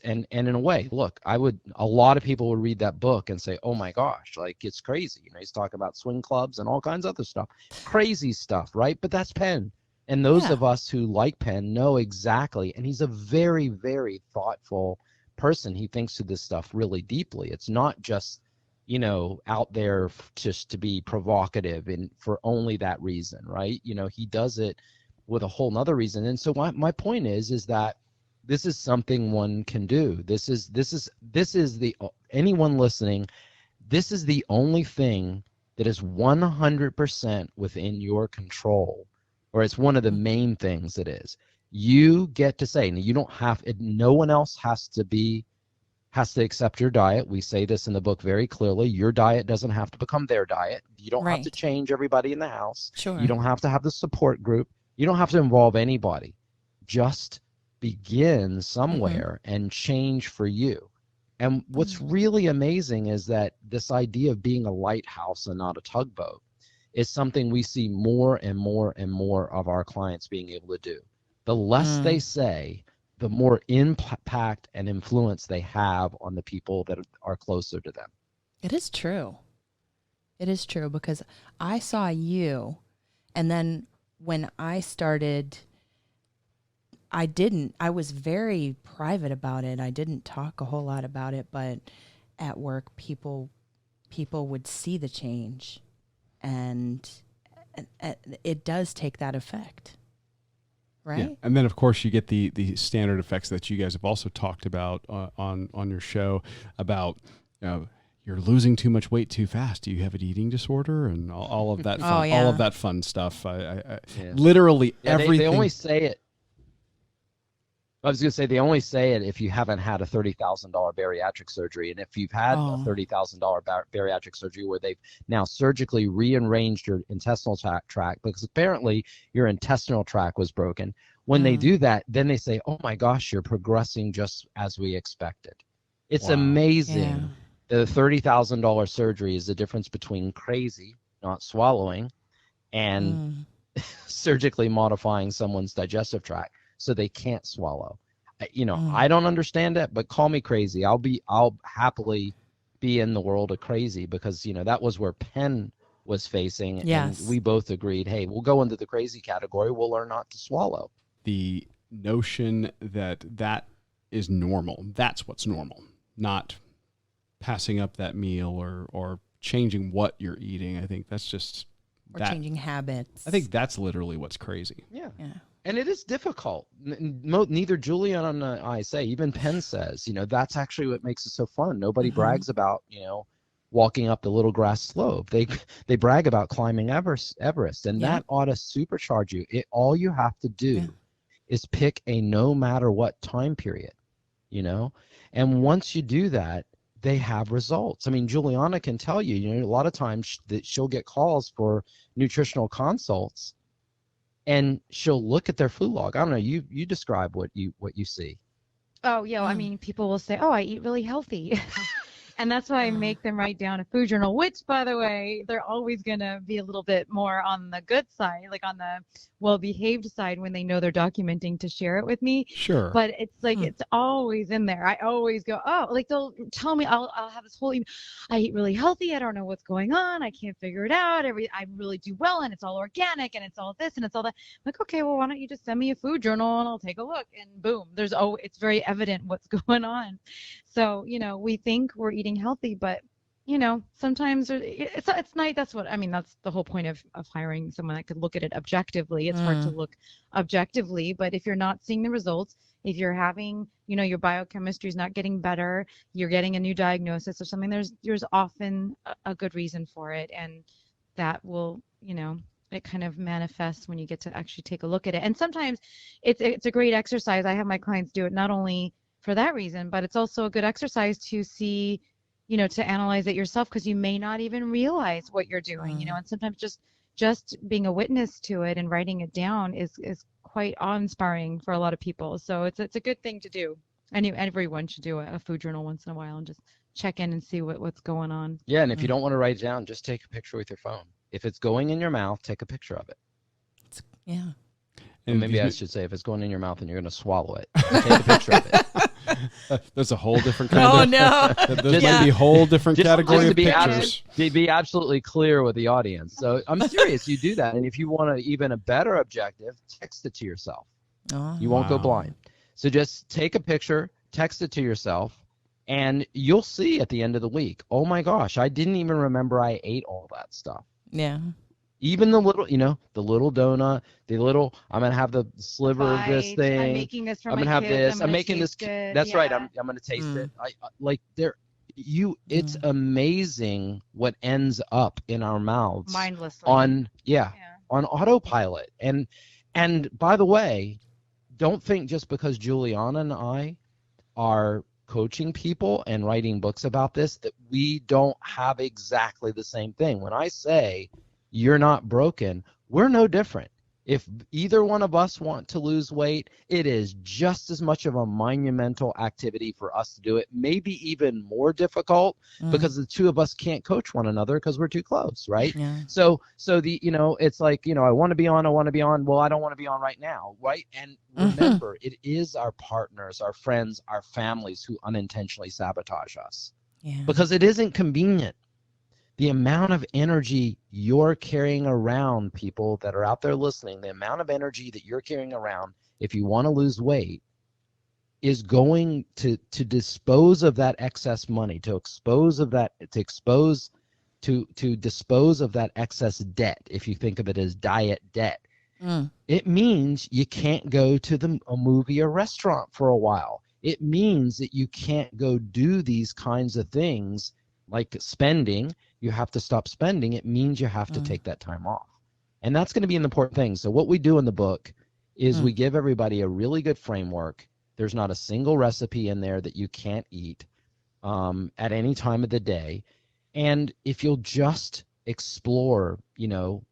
and in a way, look, a lot of people would read that book and say, oh my gosh, like it's crazy. He's talking about swing clubs and all kinds of other stuff, crazy stuff, right? But that's Penn. And those of us who like Penn know exactly. And he's a very, very thoughtful person. He thinks of this stuff really deeply. It's not just, out there just to be provocative and for only that reason, right? He does it with a whole nother reason. And so my point is that this is something one can do. This is anyone listening, this is the only thing that is 100% within your control, or it's one of the main things that is. You get to say, and you don't have, no one else has to accept your diet. We say this in the book very clearly. Your diet doesn't have to become their diet. You don't have to change everybody in the house. Sure. You don't have to have the support group. You don't have to involve anybody. Just begin somewhere and change for you. And what's really amazing is that this idea of being a lighthouse and not a tugboat is something we see more and more and more of our clients being able to do. The less they say, the more impact and influence they have on the people that are closer to them. It is true. It is true, because I saw you, and then when I started, I was very private about it. I didn't talk a whole lot about it, but at work, people would see the change, and it does take that effect. Right. Yeah. And then, of course, you get the standard effects that you guys have also talked about on your show about, you're losing too much weight too fast. Do you have an eating disorder? And all of that fun, all of that fun stuff. Literally everything. They only say it. I was going to say, they only say it if you haven't had a $30,000 bariatric surgery. And if you've had a $30,000 bariatric surgery where they've now surgically rearranged your intestinal tract, because apparently your intestinal tract was broken. When they do that, then they say, oh my gosh, you're progressing just as we expected. It's amazing. Yeah. The $30,000 surgery is the difference between crazy, not swallowing, and surgically modifying someone's digestive tract so they can't swallow. I don't understand it, but call me crazy. I'll happily be in the world of crazy, because that was where Penn was facing. Yes. And we both agreed, hey, we'll go into the crazy category. We'll learn not to swallow. The notion that is normal. That's what's normal, not passing up that meal or changing what you're eating. I think that's just changing habits. I think that's literally what's crazy. Yeah. And it is difficult. Neither Julieanna nor I say, even Penn says, that's actually what makes it so fun. Nobody brags about, walking up the little grass slope. They brag about climbing Everest, and that ought to supercharge you. All you have to do is pick a no matter what time period. you know? And once you do that, they have results. I mean, Julieanna can tell you, you know, a lot of times that she'll get calls for nutritional consults and she'll look at their food log. I don't know, you describe what you see. Oh, yeah. I mean, people will say, "Oh, I eat really healthy." And that's why I make them write down a food journal, which, by the way, they're always going to be a little bit more on the good side, like on the well-behaved side when they know they're documenting to share it with me. Sure. But it's like, it's always in there. I always go, oh, like they'll tell me, I'll have this whole email. I eat really healthy. I don't know what's going on. I can't figure it out. I really do well, and it's all organic, and it's all this, and it's all that. I'm like, okay, well, why don't you just send me a food journal and I'll take a look, and boom, it's very evident what's going on. So, you know, we think we're eating healthy, but, you know, sometimes it's nice. That's what I mean. That's the whole point of hiring someone that could look at it objectively. It's hard to look objectively, but if you're not seeing the results, if you're having, you know, your biochemistry is not getting better, you're getting a new diagnosis or something, there's often a good reason for it. And that will, you know, it kind of manifests when you get to actually take a look at it. And sometimes it's a great exercise. I have my clients do it not only for that reason, but it's also a good exercise to see, you know, to analyze it yourself, because you may not even realize what you're doing, you know, and sometimes just being a witness to it and writing it down is quite awe-inspiring for a lot of people. So it's a good thing to do. Everyone should do a food journal once in a while and just check in and see what's going on. Yeah, and if you don't want to write it down, just take a picture with your phone. If it's going in your mouth, take a picture of it. Yeah. And maybe I should say, if it's going in your mouth and you're going to swallow it, take a picture of it. There's a whole different kind There's might be a whole different category of pictures. To be absolutely clear with the audience. So I'm serious, you do that. And if you want even a better objective, text it to yourself. You won't go blind. So just take a picture, text it to yourself, and you'll see at the end of the week, oh my gosh, I didn't even remember I ate all that stuff. Yeah. Even the little, you know, the little donut, the little, I'm going to have the sliver of this thing. I'm making this for I'm my gonna have kids. this. I'm making this. That's right. I'm going to taste it. It's amazing what ends up in our mouths mindlessly on autopilot. And by the way, don't think just because Julieanna and I are coaching people and writing books about this that we don't have exactly the same thing. When I say you're not broken, we're no different. If either one of us want to lose weight, it is just as much of a monumental activity for us to do it, maybe even more difficult because the two of us can't coach one another because we're too close, right? Yeah. So the, you know, it's like, you know, I want to be on. Well, I don't want to be on right now, right? And remember, it is our partners, our friends, our families who unintentionally sabotage us because it isn't convenient. The amount of energy you're carrying around, people that are out there listening, the amount of energy that you're carrying around if you want to lose weight is going to dispose of that excess money, to dispose of that excess debt, if you think of it as diet debt. It means you can't go to a movie or restaurant for a while. It means that you can't go do these kinds of things like spending. You have to stop spending. It means you have to take that time off. And that's going to be an important thing. So what we do in the book is we give everybody a really good framework. There's not a single recipe in there that you can't eat at any time of the day. And if you'll just explore, you know,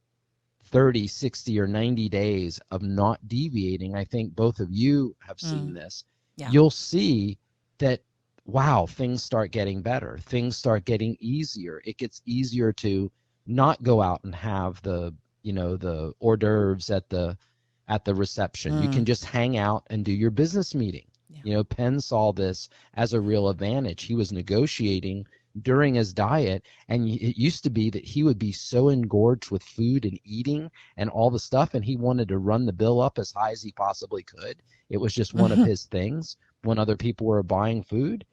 30, 60, or 90 days of not deviating, I think both of you have seen this, you'll see that, wow, things start getting better. Things start getting easier. It gets easier to not go out and have the, you know, the hors d'oeuvres at the reception. You can just hang out and do your business meeting. You know, Penn saw this as a real advantage. He was negotiating during his diet, and it used to be that he would be so engorged with food and eating and all the stuff, and he wanted to run the bill up as high as he possibly could. It was just one of his things when other people were buying food.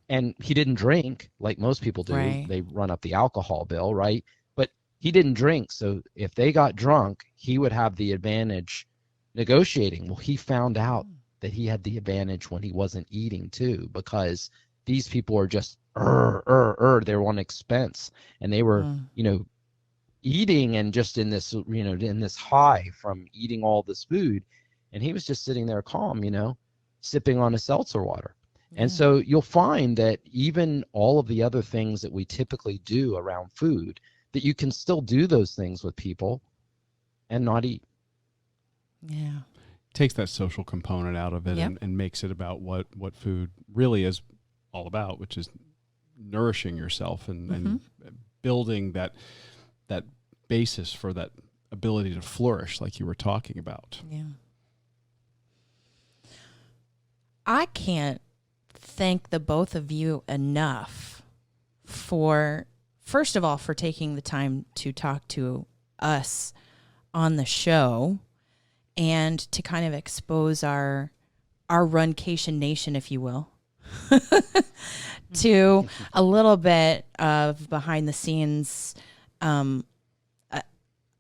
And he didn't drink like most people do. They run up the alcohol bill, right? But he didn't drink, so if they got drunk, he would have the advantage negotiating. Well, he found out that he had the advantage when he wasn't eating too, because these people are just they were on expense, and they were you know, eating and just in this, you know, in this high from eating all this food, and he was just sitting there calm, you know, sipping on a seltzer water. And so you'll find that even all of the other things that we typically do around food, that you can still do those things with people and not eat. Yeah. Takes that social component out of it and makes it about what food really is all about, which is nourishing yourself and building that basis for that ability to flourish, like you were talking about. Yeah. I can't thank the both of you enough for, first of all, for taking the time to talk to us on the show and to kind of expose our Runcation Nation, if you will, to a little bit of behind the scenes,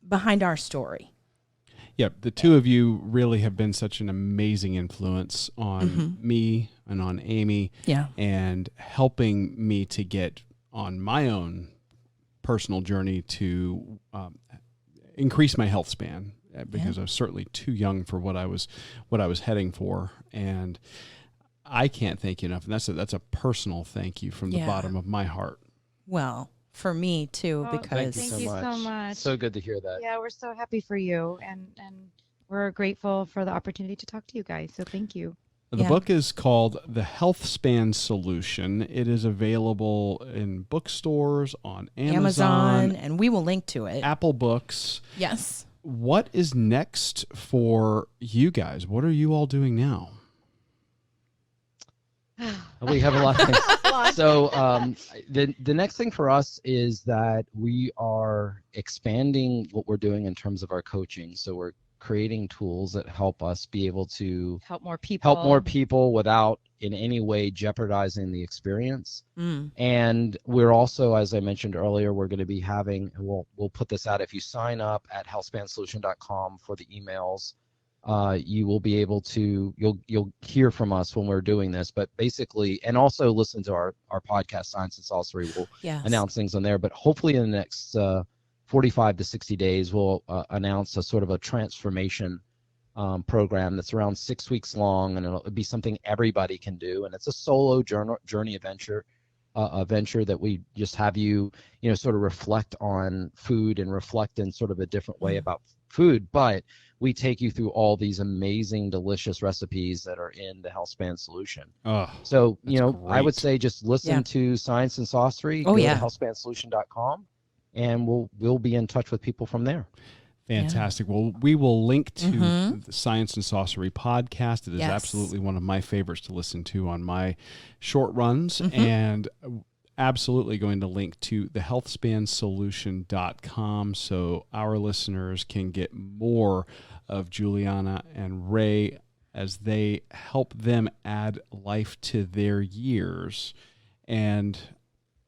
behind our story. Yeah, the two of you really have been such an amazing influence on me and on Amy, and helping me to get on my own personal journey to increase my health span, because I was certainly too young for what I was heading for, and I can't thank you enough. And that's a personal thank you from the bottom of my heart. Well, for me too, because thank you so much. So good to hear that. Yeah, we're so happy for you, and we're grateful for the opportunity to talk to you guys. So thank you. The book is called The Healthspan Solution. It is available in bookstores, on Amazon, and we will link to it. Apple Books. Yes. What is next for you guys? What are you all doing now? We have a lot of things. So the next thing for us is that we are expanding what we're doing in terms of our coaching. So we're creating tools that help us be able to help more people without in any way jeopardizing the experience. And we're also, as I mentioned earlier, we're going to be having, we'll put this out, if you sign up at healthspansolution.com for the emails, you will be able to, you'll hear from us when we're doing this, but basically, and also listen to our podcast, Science and Saucery. We'll announce things on there, but hopefully in the next 45 to 60 days, we'll announce a sort of a transformation program that's around 6 weeks long, and it'll be something everybody can do. And it's a solo journey adventure, a venture that we just have you, sort of reflect on food and reflect in sort of a different way about food. But we take you through all these amazing, delicious recipes that are in the Healthspan Solution. So, I would say just listen to Science and Saucery, go to healthspansolution.com, and we'll be in touch with people from there. Fantastic. Well, we will link to the Science and Saucery podcast. It is absolutely one of my favorites to listen to on my short runs, and absolutely going to link to the healthspansolution.com so our listeners can get more of Julieanna and Ray as they help them add life to their years. And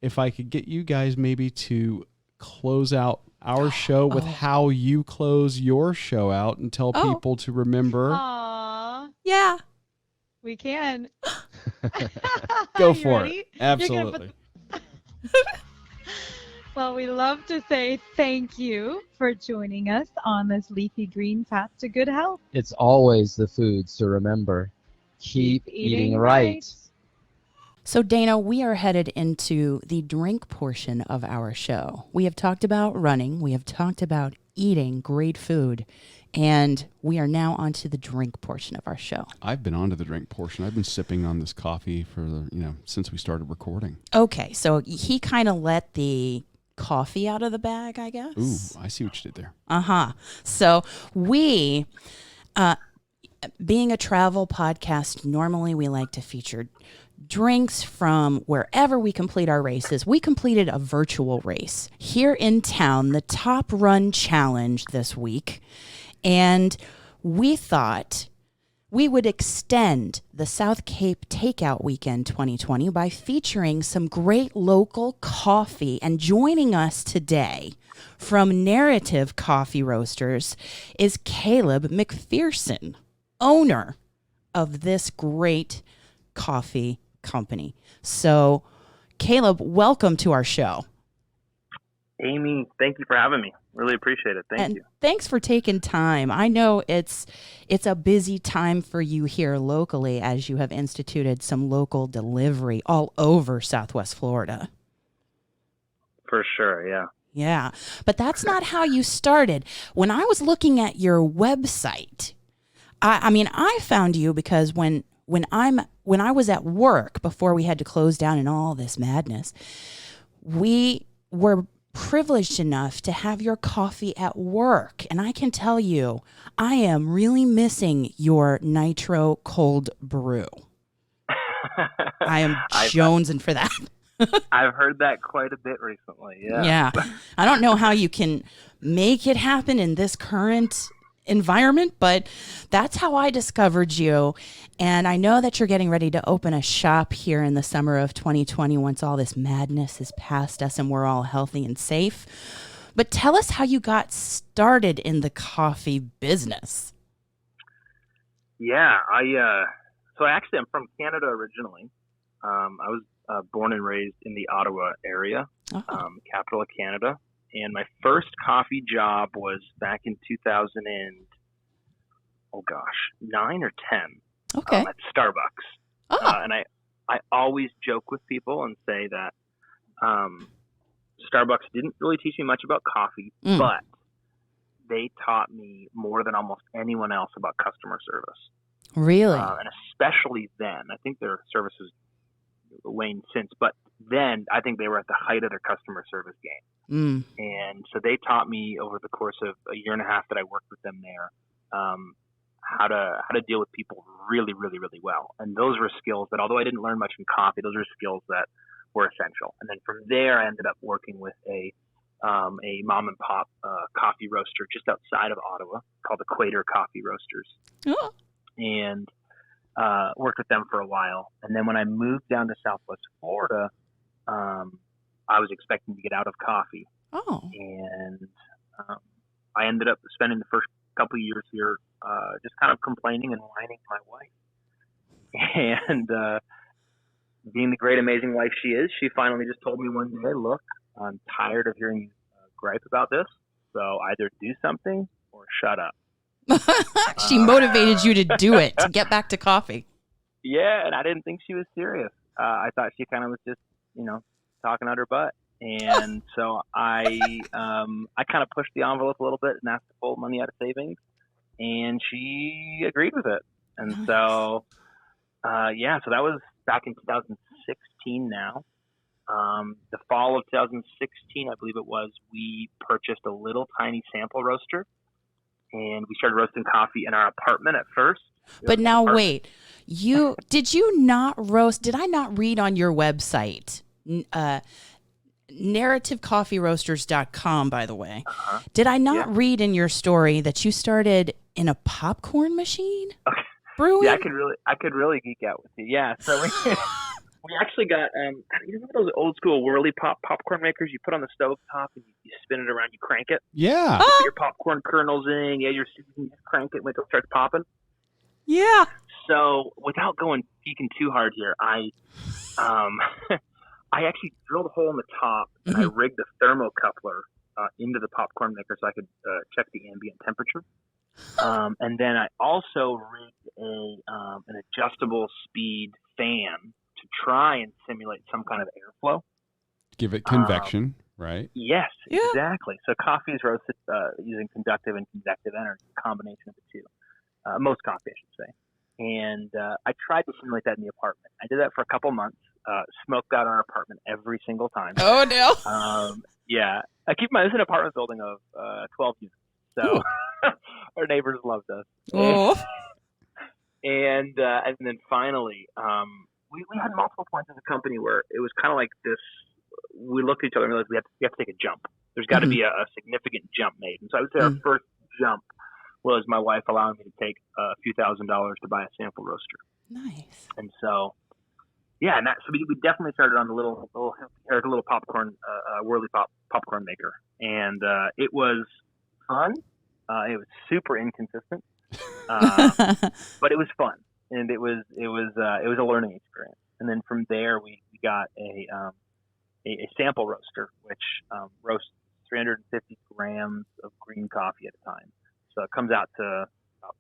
if I could get you guys maybe to close out our show with how you close your show out and tell people to remember. Aww. Yeah. We can. Go for it. Absolutely. Well, we love to say thank you for joining us on this leafy green path to good health. It's always the food, so remember, keep eating right. So, Dana, we are headed into the drink portion of our show. We have talked about running. We have talked about eating great food. And we are now onto the drink portion of our show. I've been on to the drink portion. I've been sipping on this coffee for, since we started recording. Okay, so he kind of let the coffee out of the bag, I guess. Ooh, I see what you did there. So we, being a travel podcast, normally we like to feature drinks from wherever we complete our races. We completed a virtual race here in town, the Top Run Challenge this week. And we thought we would extend the South Cape Takeout Weekend 2020 by featuring some great local coffee. And joining us today from Narrative Coffee Roasters is Caleb Mcpherson, owner of this great coffee company. So, Caleb, welcome to our show. Amy, thank you for having me. Really appreciate it. Thank And you. thanks for taking time. I know it's a busy time for you here locally as you have instituted some local delivery all over Southwest Florida. For sure, yeah. Yeah, but that's not how you started. When I was looking at your website, I mean, I found you because when I was at work before we had to close down and all this madness, we were privileged enough to have your coffee at work. And I can tell you, I am really missing your nitro cold brew. I am jonesing for that. I've heard that quite a bit recently. Yeah. Yeah. I don't know how you can make it happen in this current environment, but that's how I discovered you. And I know that you're getting ready to open a shop here in the summer of 2020 once all this madness is past us and we're all healthy and safe. But tell us how you got started in the coffee business. Yeah, so actually I'm from Canada originally. I was born and raised in the Ottawa area, capital of Canada. And my first coffee job was back in 2009 or 10. Okay. At Starbucks. And I always joke with people and say that Starbucks didn't really teach me much about coffee, but they taught me more than almost anyone else about customer service. Really? And especially then. I think their service has waned since, but then I think they were at the height of their customer service game. And so they taught me over the course of a year and a half that I worked with them there, how to deal with people really, really, really well. And those were skills that, although I didn't learn much in coffee, those were skills that were essential. And then from there, I ended up working with a mom and pop coffee roaster just outside of Ottawa called Equator Coffee Roasters. Oh. And worked with them for a while. And then when I moved down to Southwest Florida, I was expecting to get out of coffee. Oh. And I ended up spending the first couple of years here just kind of complaining and whining to my wife. And being the great, amazing wife she is, she finally just told me one day, look, I'm tired of hearing you gripe about this. So either do something or shut up. She motivated you to do it, to get back to coffee. Yeah, and I didn't think she was serious. I thought she kind of was just, talking out her butt. And so I kind of pushed the envelope a little bit and asked to pull money out of savings, and she agreed with it. And so, so that was back in 2016 now. The fall of 2016, I believe it was, we purchased a little tiny sample roaster. And we started roasting coffee in our apartment at first. But now wait, did I not read on your website, narrativecoffeeroasters.com, by the way, did I not read in your story that you started in a popcorn machine? Okay. Brewing? Yeah, I could really geek out with you. Yeah, so we actually got, you know those old school whirly popcorn makers you put on the stove top and you spin it around, you crank it? Yeah. You put your popcorn kernels in, you crank it until it starts popping. Yeah. So without peeking too hard here, I actually drilled a hole in the top and I rigged a thermocoupler into the popcorn maker so I could check the ambient temperature. And then I also rigged an adjustable speed fan to try and simulate some kind of airflow. Give it convection, right? Yes, exactly. So coffee is roasted using conductive and convective energy, a combination of the two. Most coffee, I should say. And I tried to simulate that in the apartment. I did that for a couple months, smoked out our apartment every single time. Oh, no. Yeah. I keep in mind, this is an apartment building of 12 units. So our neighbors loved us. Oh. And then finally, we had multiple points as a company where it was kind of like this. We looked at each other and realized we have to take a jump. There's got to be a significant jump made. And so I would say our first jump was my wife allowing me to take a few $1,000s to buy a sample roaster. Nice. And so, yeah, and so we definitely started on the little popcorn, whirly popcorn maker, and it was fun. It was super inconsistent, but it was fun, and it was a learning experience. And then from there, we got a sample roaster, which roasts 350 grams of green coffee at a time. So it comes out to about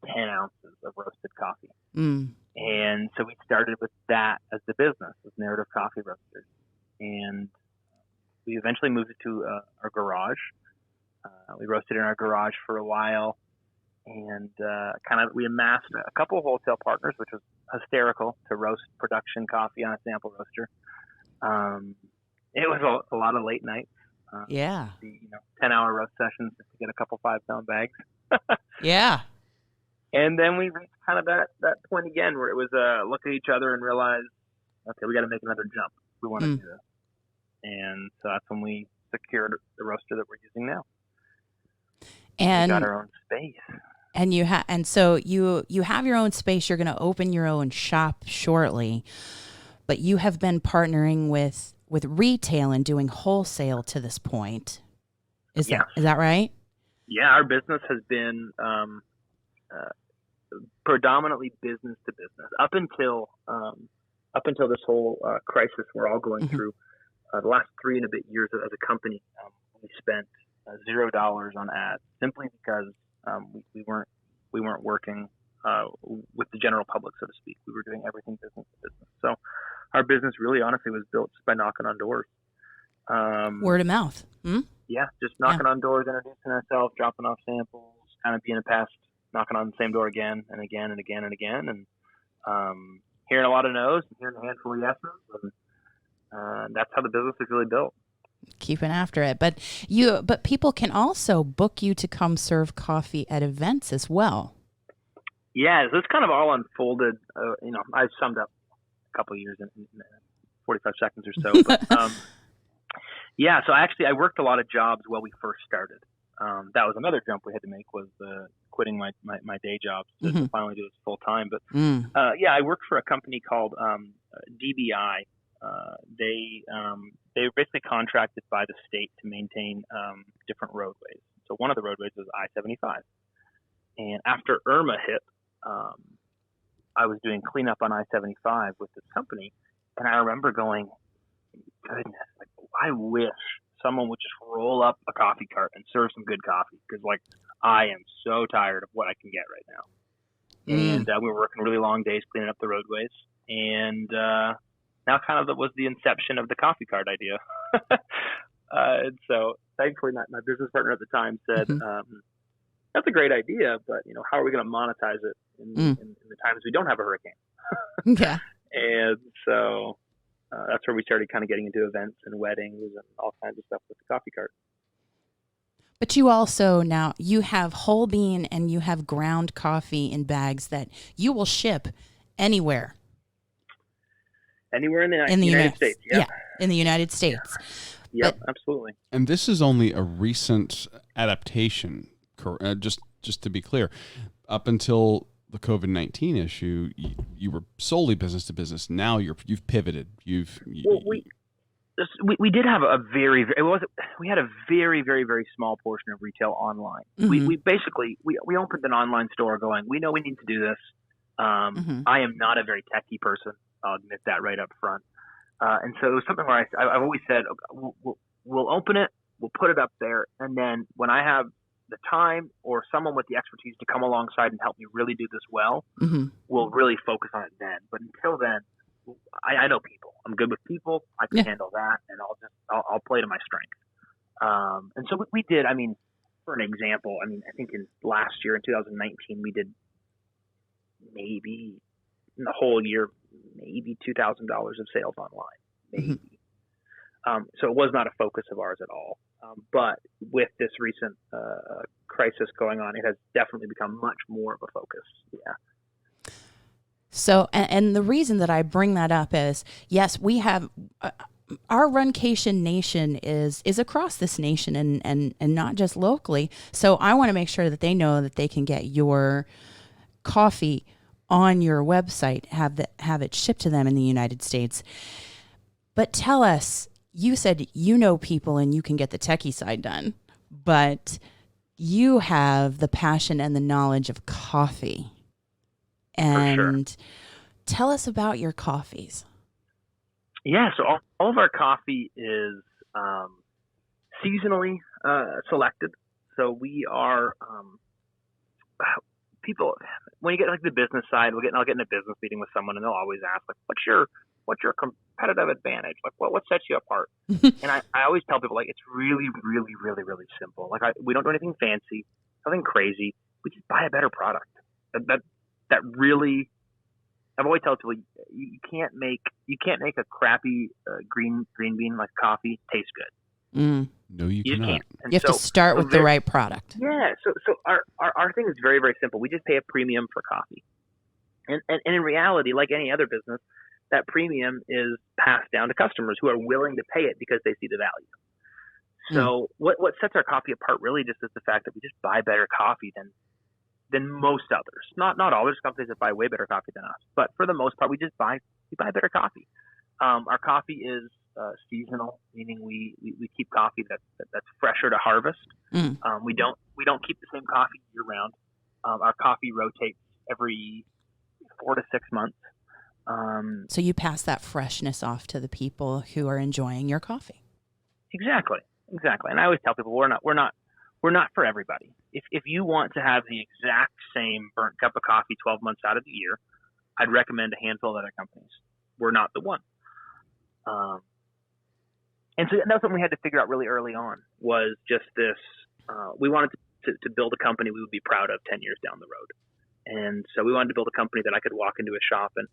10 ounces of roasted coffee. And so we started with that as the business, as Narrative Coffee Roasters. And we eventually moved it to our garage. We roasted in our garage for a while. And we amassed a couple of wholesale partners, which was hysterical, to roast production coffee on a sample roaster. It was a lot of late nights. 10-hour roast sessions just to get a couple 5-pound bags. Yeah. And then we reached kind of that point again where it was look at each other and realize, okay, we got to make another jump. We want to do this. And so that's when we secured the roaster that we're using now. And we got our own space. And so you have your own space. You're going to open your own shop shortly, but you have been partnering with retail and doing wholesale to this point. Is that right? Yeah, our business has been predominantly business to business up until this whole crisis we're all going through. The last 3 and a bit years as a company, we spent $0 on ads simply because we weren't working with the general public, so to speak. We were doing everything business to business. So our business really honestly was built just by knocking on doors. Word of mouth. Yeah, just knocking on doors, introducing ourselves, dropping off samples, kind of being a pest, knocking on the same door again and again and again and again, and hearing a lot of no's and hearing a handful of yeses, and that's how the business is really built. Keeping after it, but people can also book you to come serve coffee at events as well. Yeah, so it's kind of all unfolded. I summed up a couple of years in 45 seconds or so. But, yeah, so I worked a lot of jobs while we first started. That was another jump we had to make, was quitting my day job to finally do this full time. But I worked for a company called DBI. They were basically contracted by the state to maintain different roadways. So one of the roadways was I-75. And after Irma hit, I was doing cleanup on I-75 with this company, and I remember going, goodness, like, I wish someone would just roll up a coffee cart and serve some good coffee, because I am so tired of what I can get right now. And we were working really long days cleaning up the roadways, and now kind of was the inception of the coffee cart idea. And so thankfully my business partner at the time said, that's a great idea, but how are we going to monetize it in the times we don't have a hurricane? Yeah. And so that's where we started kind of getting into events and weddings and all kinds of stuff with the coffee cart. But you also now you have whole bean and you have ground coffee in bags that you will ship anywhere. Anywhere in the United States. Yeah, in the United States. Yeah, absolutely. And this is only a recent adaptation, just to be clear. Up until the COVID-19 issue, you were solely business to business. Now you've pivoted. We did have we had a very, very, very small portion of retail online. We basically opened an online store going, we know we need to do this. I am not a very techie person. I'll admit that right up front. And so it was something where I've always said, we'll open it, we'll put it up there, and then when I have the time or someone with the expertise to come alongside and help me really do this well, we'll really focus on it then. But until then, I know people. I'm good with people. I can handle that, and I'll play to my strength. And so we did. I mean, for an example, I think in last year in 2019, we did maybe in the whole year, maybe $2,000 of sales online, maybe. So it was not a focus of ours at all. But with this recent crisis going on, it has definitely become much more of a focus. Yeah. So, and the reason that I bring that up is, yes, we have our Runcation Nation is across this nation and not just locally. So I want to make sure that they know that they can get your coffee on your website, have it shipped to them in the United States. But tell us, you said you know people and you can get the techie side done, but you have the passion and the knowledge of coffee. And tell us about your coffees. Yeah, so all of our coffee is seasonally selected. So we are people. When you get like the business side, I'll get in a business meeting with someone, and they'll always ask, like, what's your competitive advantage? Like, what sets you apart? And I always tell people, like, it's really, really, really, really simple. Like, we don't do anything fancy, nothing crazy. We just buy a better product. That really, I've always told people, you can't make a crappy green bean like coffee taste good. Mm. No, you just cannot. can't. And You have to start with the right product. Yeah. So our thing is very, very simple. We just pay a premium for coffee, and in reality, like any other business, that premium is passed down to customers who are willing to pay it because they see the value. So what sets our coffee apart really just is the fact that we just buy better coffee than most others. Not all. There's companies that buy way better coffee than us, but for the most part, we buy better coffee. Our coffee is seasonal, meaning we keep coffee that's fresher to harvest. We don't keep the same coffee year round. Our coffee rotates every 4 to 6 months. So you pass that freshness off to the people who are enjoying your coffee. Exactly. And I always tell people we're not for everybody. If you want to have the exact same burnt cup of coffee 12 months out of the year, I'd recommend a handful of other companies. We're not the one. And so that's something we had to figure out really early on, was just this. We wanted to build a company we would be proud of 10 years down the road. And so we wanted to build a company that I could walk into a shop and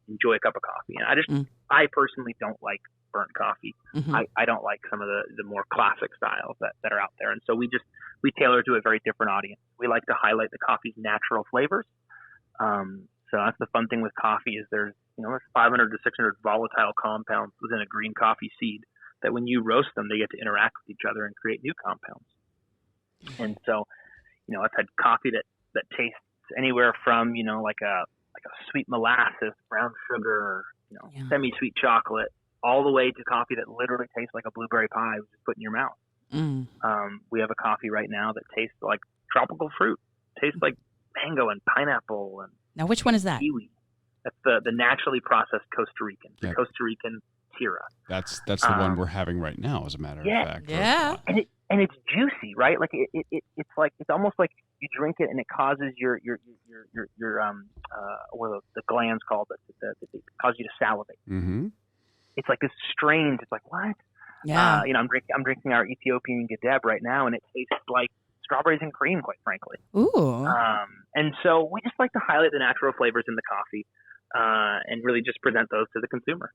enjoy a cup of coffee. And I personally don't like burnt coffee. Mm-hmm. I don't like some of the more classic styles that are out there. And so we tailor to a very different audience. We like to highlight the coffee's natural flavors. So that's the fun thing with coffee, is there's 500 to 600 volatile compounds within a green coffee seed that when you roast them, they get to interact with each other and create new compounds. And so, I've had coffee that tastes anywhere from, like a sweet molasses, brown sugar, semi-sweet chocolate, all the way to coffee that literally tastes like a blueberry pie, which is put in your mouth. We have a coffee right now that tastes like tropical fruit, tastes like mango and pineapple. And now, which one is that? kiwi. That's the naturally processed Costa Rican, the Costa Rican Tira. That's the one we're having right now, as a matter of fact. Yeah. And it's juicy, right? Like it's almost like you drink it and it causes your what are the glands called that cause you to salivate. Mm-hmm. It's like this strange. It's like, what? Yeah. I'm drinking our Ethiopian Gadeb right now, and it tastes like strawberries and cream, quite frankly. Ooh. And so we just like to highlight the natural flavors in the coffee, and really just present those to the consumer.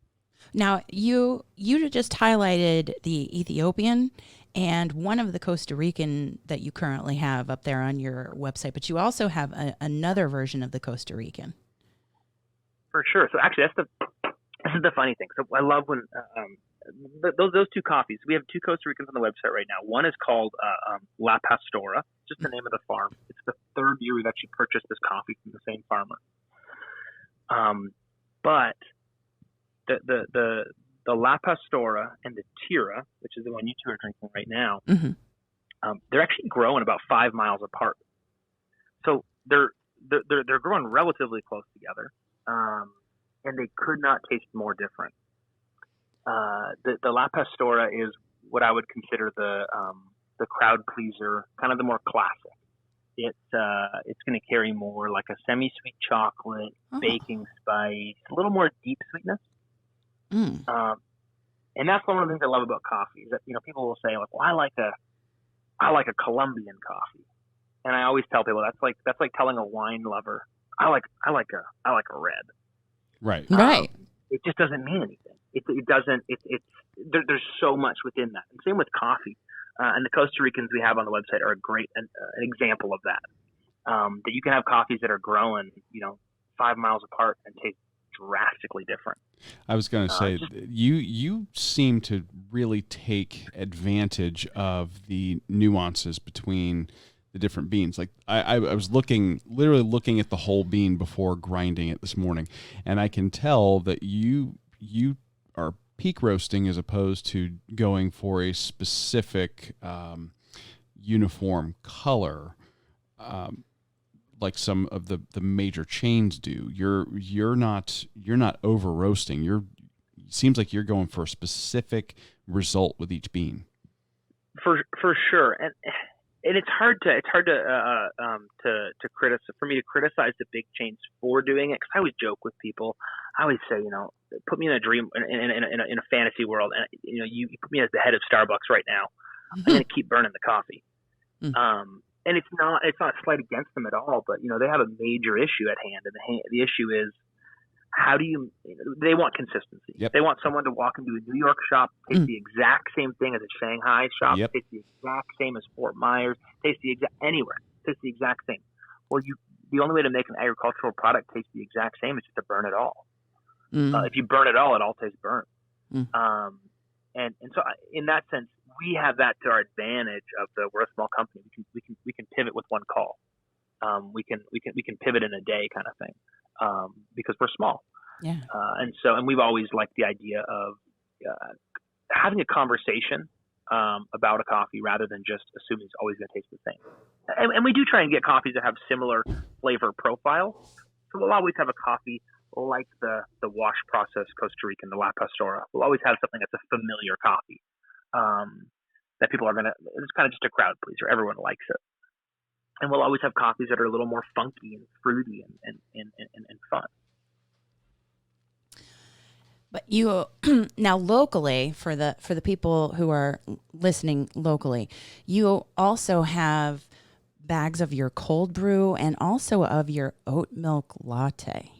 Now, you just highlighted the Ethiopian and one of the Costa Rican that you currently have up there on your website, but you also have another version of the Costa Rican. For sure. So actually, this is the funny thing. So I love when those two coffees. We have two Costa Ricans on the website right now. One is called La Pastora, just the name of the farm. It's the third year we've actually purchased this coffee from the same farmer. But the La Pastora and the Tira, which is the one you two are drinking right now, they're actually growing about 5 miles apart. So they're growing relatively close together, and they could not taste more different. The La Pastora is what I would consider the crowd pleaser, kind of the more classic. It's going to carry more like a semi-sweet chocolate, baking spice, a little more deep sweetness. And that's one of the things I love about coffee, is that people will say, like, well, I like a Colombian coffee, and I always tell people that's like telling a wine lover I like a red. Right. Right. It just doesn't mean anything. It doesn't. There's so much within that. And same with coffee. And the Costa Ricans we have on the website are a great an example of that. That you can have coffees that are growing, 5 miles apart and taste drastically different. I was going to say, you seem to really take advantage of the nuances between the different beans. Like I was literally looking at the whole bean before grinding it this morning, and I can tell that you are peak roasting as opposed to going for a specific uniform color, like some of the major chains do. You're not over roasting. Seems like you're going for a specific result with each bean. For sure, and it's hard to criticize, for me to criticize the big chains for doing it, because I always joke with people. I always say, put me in a dream in a fantasy world, and you put me as the head of Starbucks right now. I'm going to keep burning the coffee. And it's not a slight against them at all, but they have a major issue at hand, and the issue is, how do they want consistency. Yep. They want someone to walk into a New York shop, taste the exact same thing as a Shanghai shop, Yep. taste the exact same as Fort Myers, taste the exact same. Well, the only way to make an agricultural product taste the exact same is just to burn it all. If you burn it all tastes burnt. And so in that sense, we have that to our advantage we're a small company. We can pivot with one call. We can pivot in a day kind of thing. Because we're small. Yeah. And we've always liked the idea of having a conversation about a coffee rather than just assuming it's always going to taste the same. And we do try and get coffees that have similar flavor profiles. So we'll always have a coffee like the wash process Costa Rican, the La Pastora. We'll always have something that's a familiar coffee that people are going to – it's kind of just a crowd pleaser. Everyone likes it. And we'll always have coffees that are a little more funky and fruity and fun. But you now locally, for the people who are listening locally, you also have bags of your cold brew and also of your oat milk latte.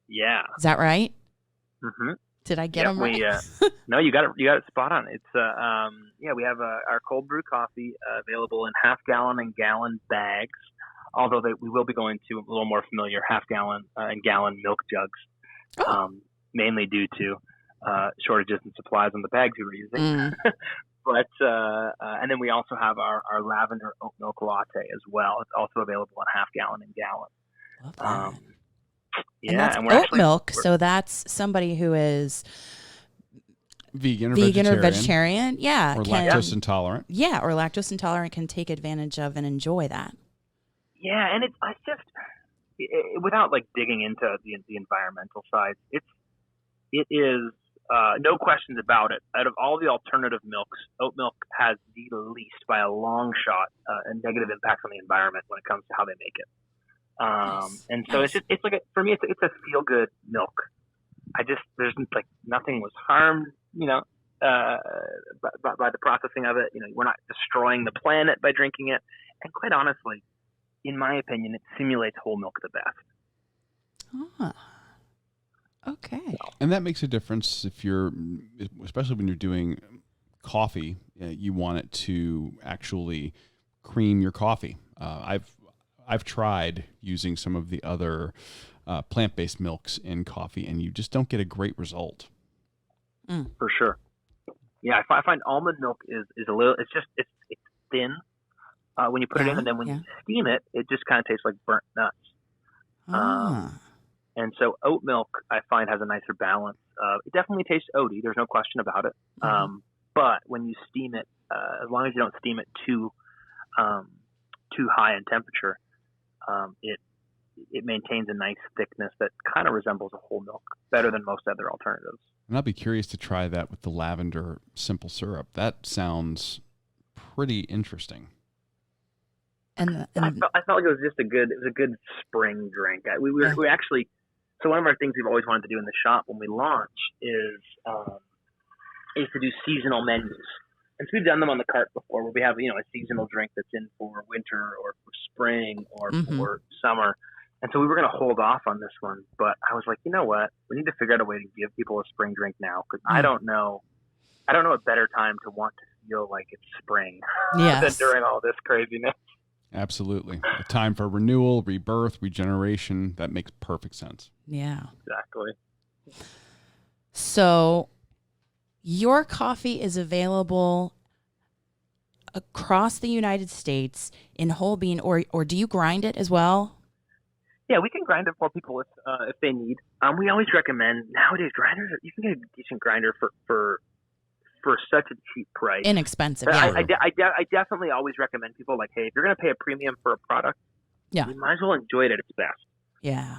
Yeah. Is that right? Mm-hmm. Did I get them right? No, you got it spot on. It's we have our cold brew coffee available in half-gallon and gallon bags, although we will be going to a little more familiar half-gallon and gallon milk jugs, mainly due to shortages in supplies on the bags we were using. But and then we also have our lavender oat milk latte as well. It's also available in half-gallon and gallon. Love that. Yeah, and that's and oat milk, so that's somebody who is vegan or vegetarian. Yeah. Or lactose intolerant. Yeah, or lactose intolerant can take advantage of and enjoy that. Yeah, and it's just without like digging into the environmental side, it is no questions about it. Out of all the alternative milks, oat milk has the least by a long shot a negative impact on the environment when it comes to how they make it. And so it's like for me, it's a feel good milk. There's like nothing was harmed, by the processing of it. We're not destroying the planet by drinking it. And quite honestly, in my opinion, it simulates whole milk the best. Okay. And that makes a difference especially when you're doing coffee, you want it to actually cream your coffee. I've tried using some of the other plant-based milks in coffee, and you just don't get a great result. For sure. Yeah, I find almond milk is a little. It's thin when you put it in, and then when you steam it, it just kind of tastes like burnt nuts. And so oat milk, I find, has a nicer balance. It definitely tastes oaty. There's no question about it. But when you steam it, as long as you don't steam it too high in temperature, it maintains a nice thickness that kind of resembles a whole milk, better than most other alternatives. And I'll be curious to try that with the lavender simple syrup. That sounds pretty interesting. And I felt like it was just a good spring drink. We actually, so one of our things we've always wanted to do in the shop when we launch is to do seasonal menus. And so we've done them on the cart before, where we have a seasonal drink that's in for winter or for spring or for summer. And so we were going to hold off on this one, but I was like, you know what? We need to figure out a way to give people a spring drink now, because I don't know a better time to want to feel like it's spring than during all this craziness. Absolutely. A time for renewal, rebirth, regeneration. That makes perfect sense. Yeah. Exactly. So your coffee is available across the United States in whole bean, or do you grind it as well? Yeah, we can grind it for people if they need. We always recommend nowadays grinders. You can get a decent grinder for such a cheap price. Inexpensive. But Yeah. I definitely always recommend people like, hey, if you're going to pay a premium for a product, you might as well enjoy it at its best. Yeah.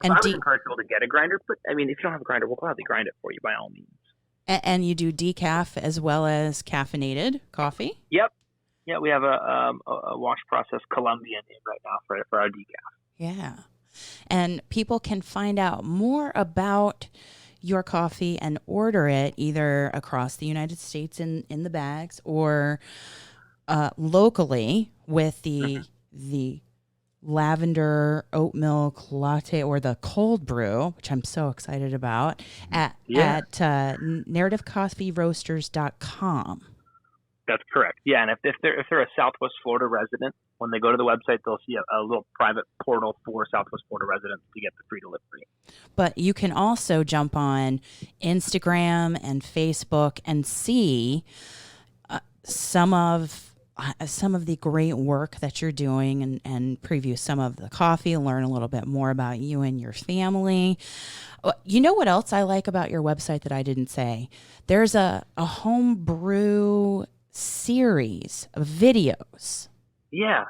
And I would encourage people to get a grinder, but I mean, if you don't have a grinder, we'll gladly grind it for you by all means. And you do decaf as well as caffeinated coffee? Yep. Yeah, we have a wash process Colombian in right now for our decaf. Yeah. And people can find out more about your coffee and order it either across the United States in the bags or locally with the lavender oat milk latte or the cold brew, which I'm so excited about, at narrativecoffeeroasters.com. That's correct. Yeah, and if they're a Southwest Florida resident, when they go to the website, they'll see a little private portal for Southwest Florida residents to get the free delivery. But you can also jump on Instagram and Facebook and see some of the great work that you're doing and preview some of the coffee, learn a little bit more about you and your family. You know what else I like about your website that I didn't say? There's a home brew series of videos. Yeah.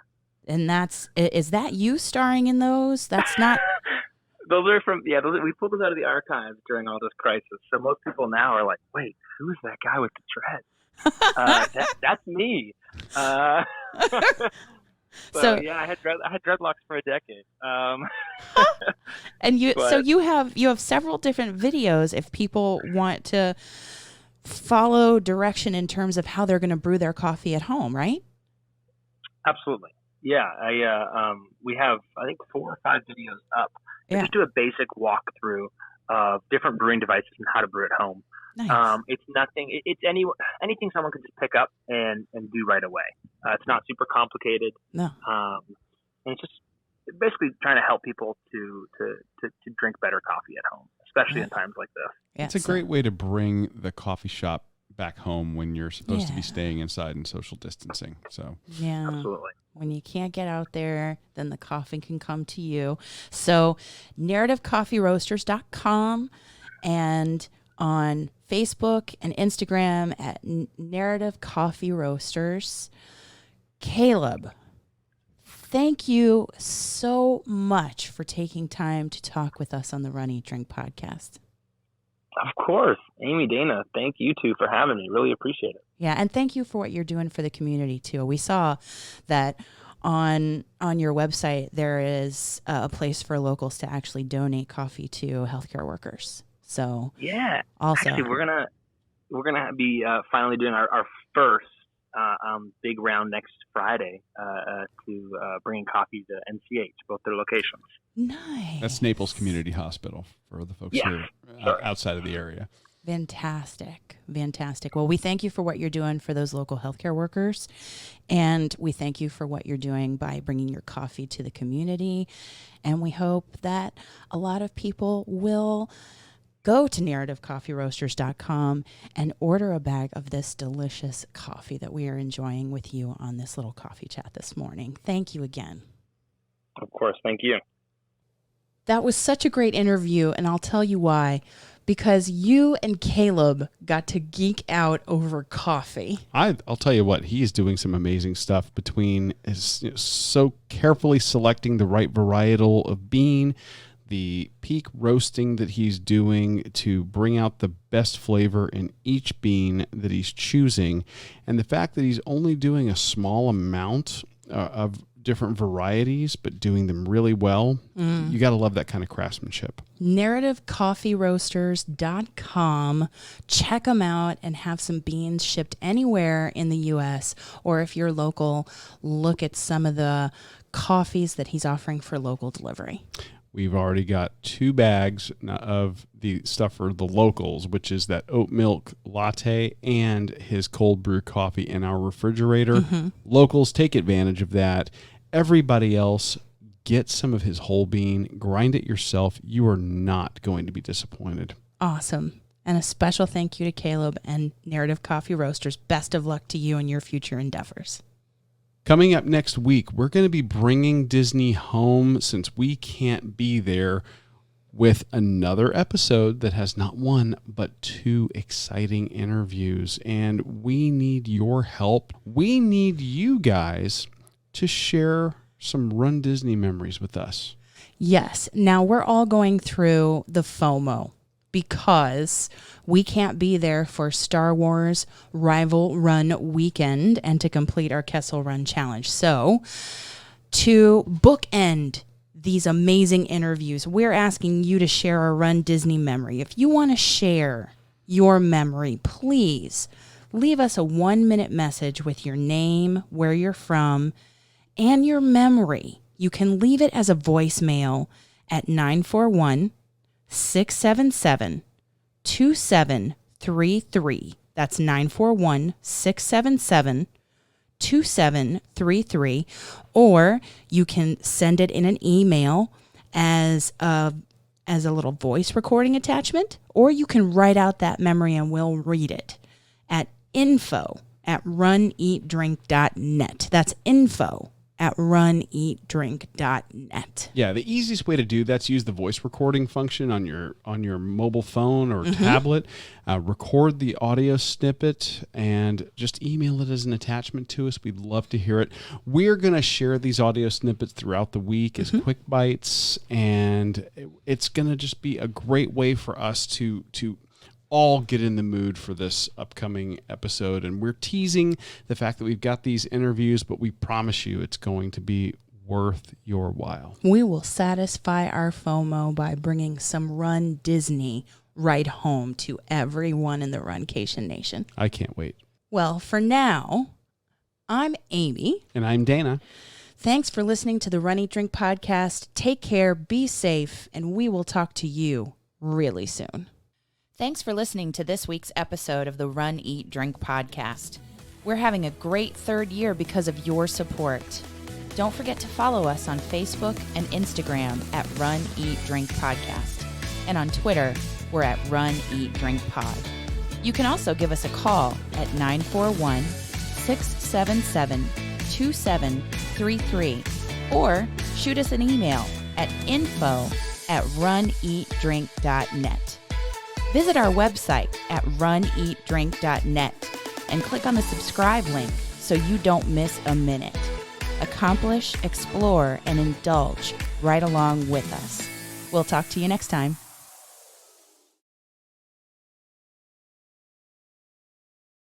And is that you starring in those? That's not... Those are we pulled those out of the archives during all this crisis. So most people now are like, wait, who is that guy with the dreads? That's me. So yeah, I had dreadlocks for a decade. And you have several different videos if people want to follow direction in terms of how they're going to brew their coffee at home, right? Absolutely. Yeah, we have I think 4 or 5 videos up. Yeah. Just do a basic walkthrough of different brewing devices and how to brew at home. Nice. It's nothing. It's anything someone can just pick up and do right away. It's not super complicated. No. And it's just basically trying to help people to drink better coffee at home, especially in times like this. Yeah, it's a great way to bring the coffee shop back home when you're supposed to be staying inside and social distancing. So yeah, absolutely. When you can't get out there, then the coffee can come to you. So narrativecoffeeroasters.com and on Facebook and Instagram at Narrative Coffee Roasters. Caleb, thank you so much for taking time to talk with us on the Run Eat Drink podcast. Of course. Amy, Dana, thank you two for having me. Really appreciate it. Yeah, and thank you for what you're doing for the community, too. We saw that on your website there is a place for locals to actually donate coffee to healthcare workers. So yeah, also actually, we're gonna be finally doing our first big round next Friday to bring coffee to NCH, both their locations. Nice. That's Naples Community Hospital for the folks here outside of the area. Fantastic. Well, we thank you for what you're doing for those local healthcare workers. And we thank you for what you're doing by bringing your coffee to the community. And we hope that a lot of people will go to narrativecoffeeroasters.com and order a bag of this delicious coffee that we are enjoying with you on this little coffee chat this morning. Thank you again. Of course. Thank you. That was such a great interview, and I'll tell you why. Because you and Caleb got to geek out over coffee. I'll tell you what, he is doing some amazing stuff between so carefully selecting the right varietal of bean, the peak roasting that he's doing to bring out the best flavor in each bean that he's choosing, and the fact that he's only doing a small amount of different varieties, but doing them really well. You got to love that kind of craftsmanship. NarrativeCoffeeRoasters.com. Check them out and have some beans shipped anywhere in the U.S. Or if you're local, look at some of the coffees that he's offering for local delivery. We've already got 2 bags of the stuff for the locals, which is that oat milk latte and his cold brew coffee in our refrigerator. Locals, take advantage of that. Everybody else, get some of his whole bean, grind it yourself. You are not going to be disappointed. Awesome. And a special thank you to Caleb and Narrative Coffee Roasters. Best of luck to you in your future endeavors. Coming up next week, we're going to be bringing Disney home since we can't be there with another episode that has not 1, but 2 exciting interviews. And we need your help. We need you guys to share some Run Disney memories with us. Yes. Now we're all going through the FOMO because we can't be there for Star Wars Rival Run weekend and to complete our Kessel Run challenge. So to bookend these amazing interviews, we're asking you to share a Run Disney memory. If you want to share your memory, please leave us a 1-minute message with your name, where you're from, and your memory. You can leave it as a voicemail at 941-677-2733. That's 941-677-2733. Or you can send it in an email as a little voice recording attachment, or you can write out that memory and we'll read it at info@runeatdrink.net. That's info@runeatdrink.net. Yeah, the easiest way to do that's use the voice recording function on your mobile phone or tablet. Record the audio snippet and just email it as an attachment to us. We'd love to hear it. We're going to share these audio snippets throughout the week as quick bites, and it's going to just be a great way for us to all get in the mood for this upcoming episode. And we're teasing the fact that we've got these interviews, but we promise you it's going to be worth your while. We will satisfy our FOMO by bringing some Run Disney right home to everyone in the Runcation Nation. I can't wait. Well, for now, I'm Amy. And I'm Dana. Thanks for listening to the Run Eat Drink podcast. Take care, be safe, and we will talk to you really soon. Thanks for listening to this week's episode of the Run, Eat, Drink podcast. We're having a great third year because of your support. Don't forget to follow us on Facebook and Instagram at Run, Eat, Drink podcast. And on Twitter, we're at Run, Eat, Drink pod. You can also give us a call at 941-677-2733 or shoot us an email at info@runeatdrink.net. Visit our website at runeatdrink.net and click on the subscribe link so you don't miss a minute. Accomplish, explore, and indulge right along with us. We'll talk to you next time.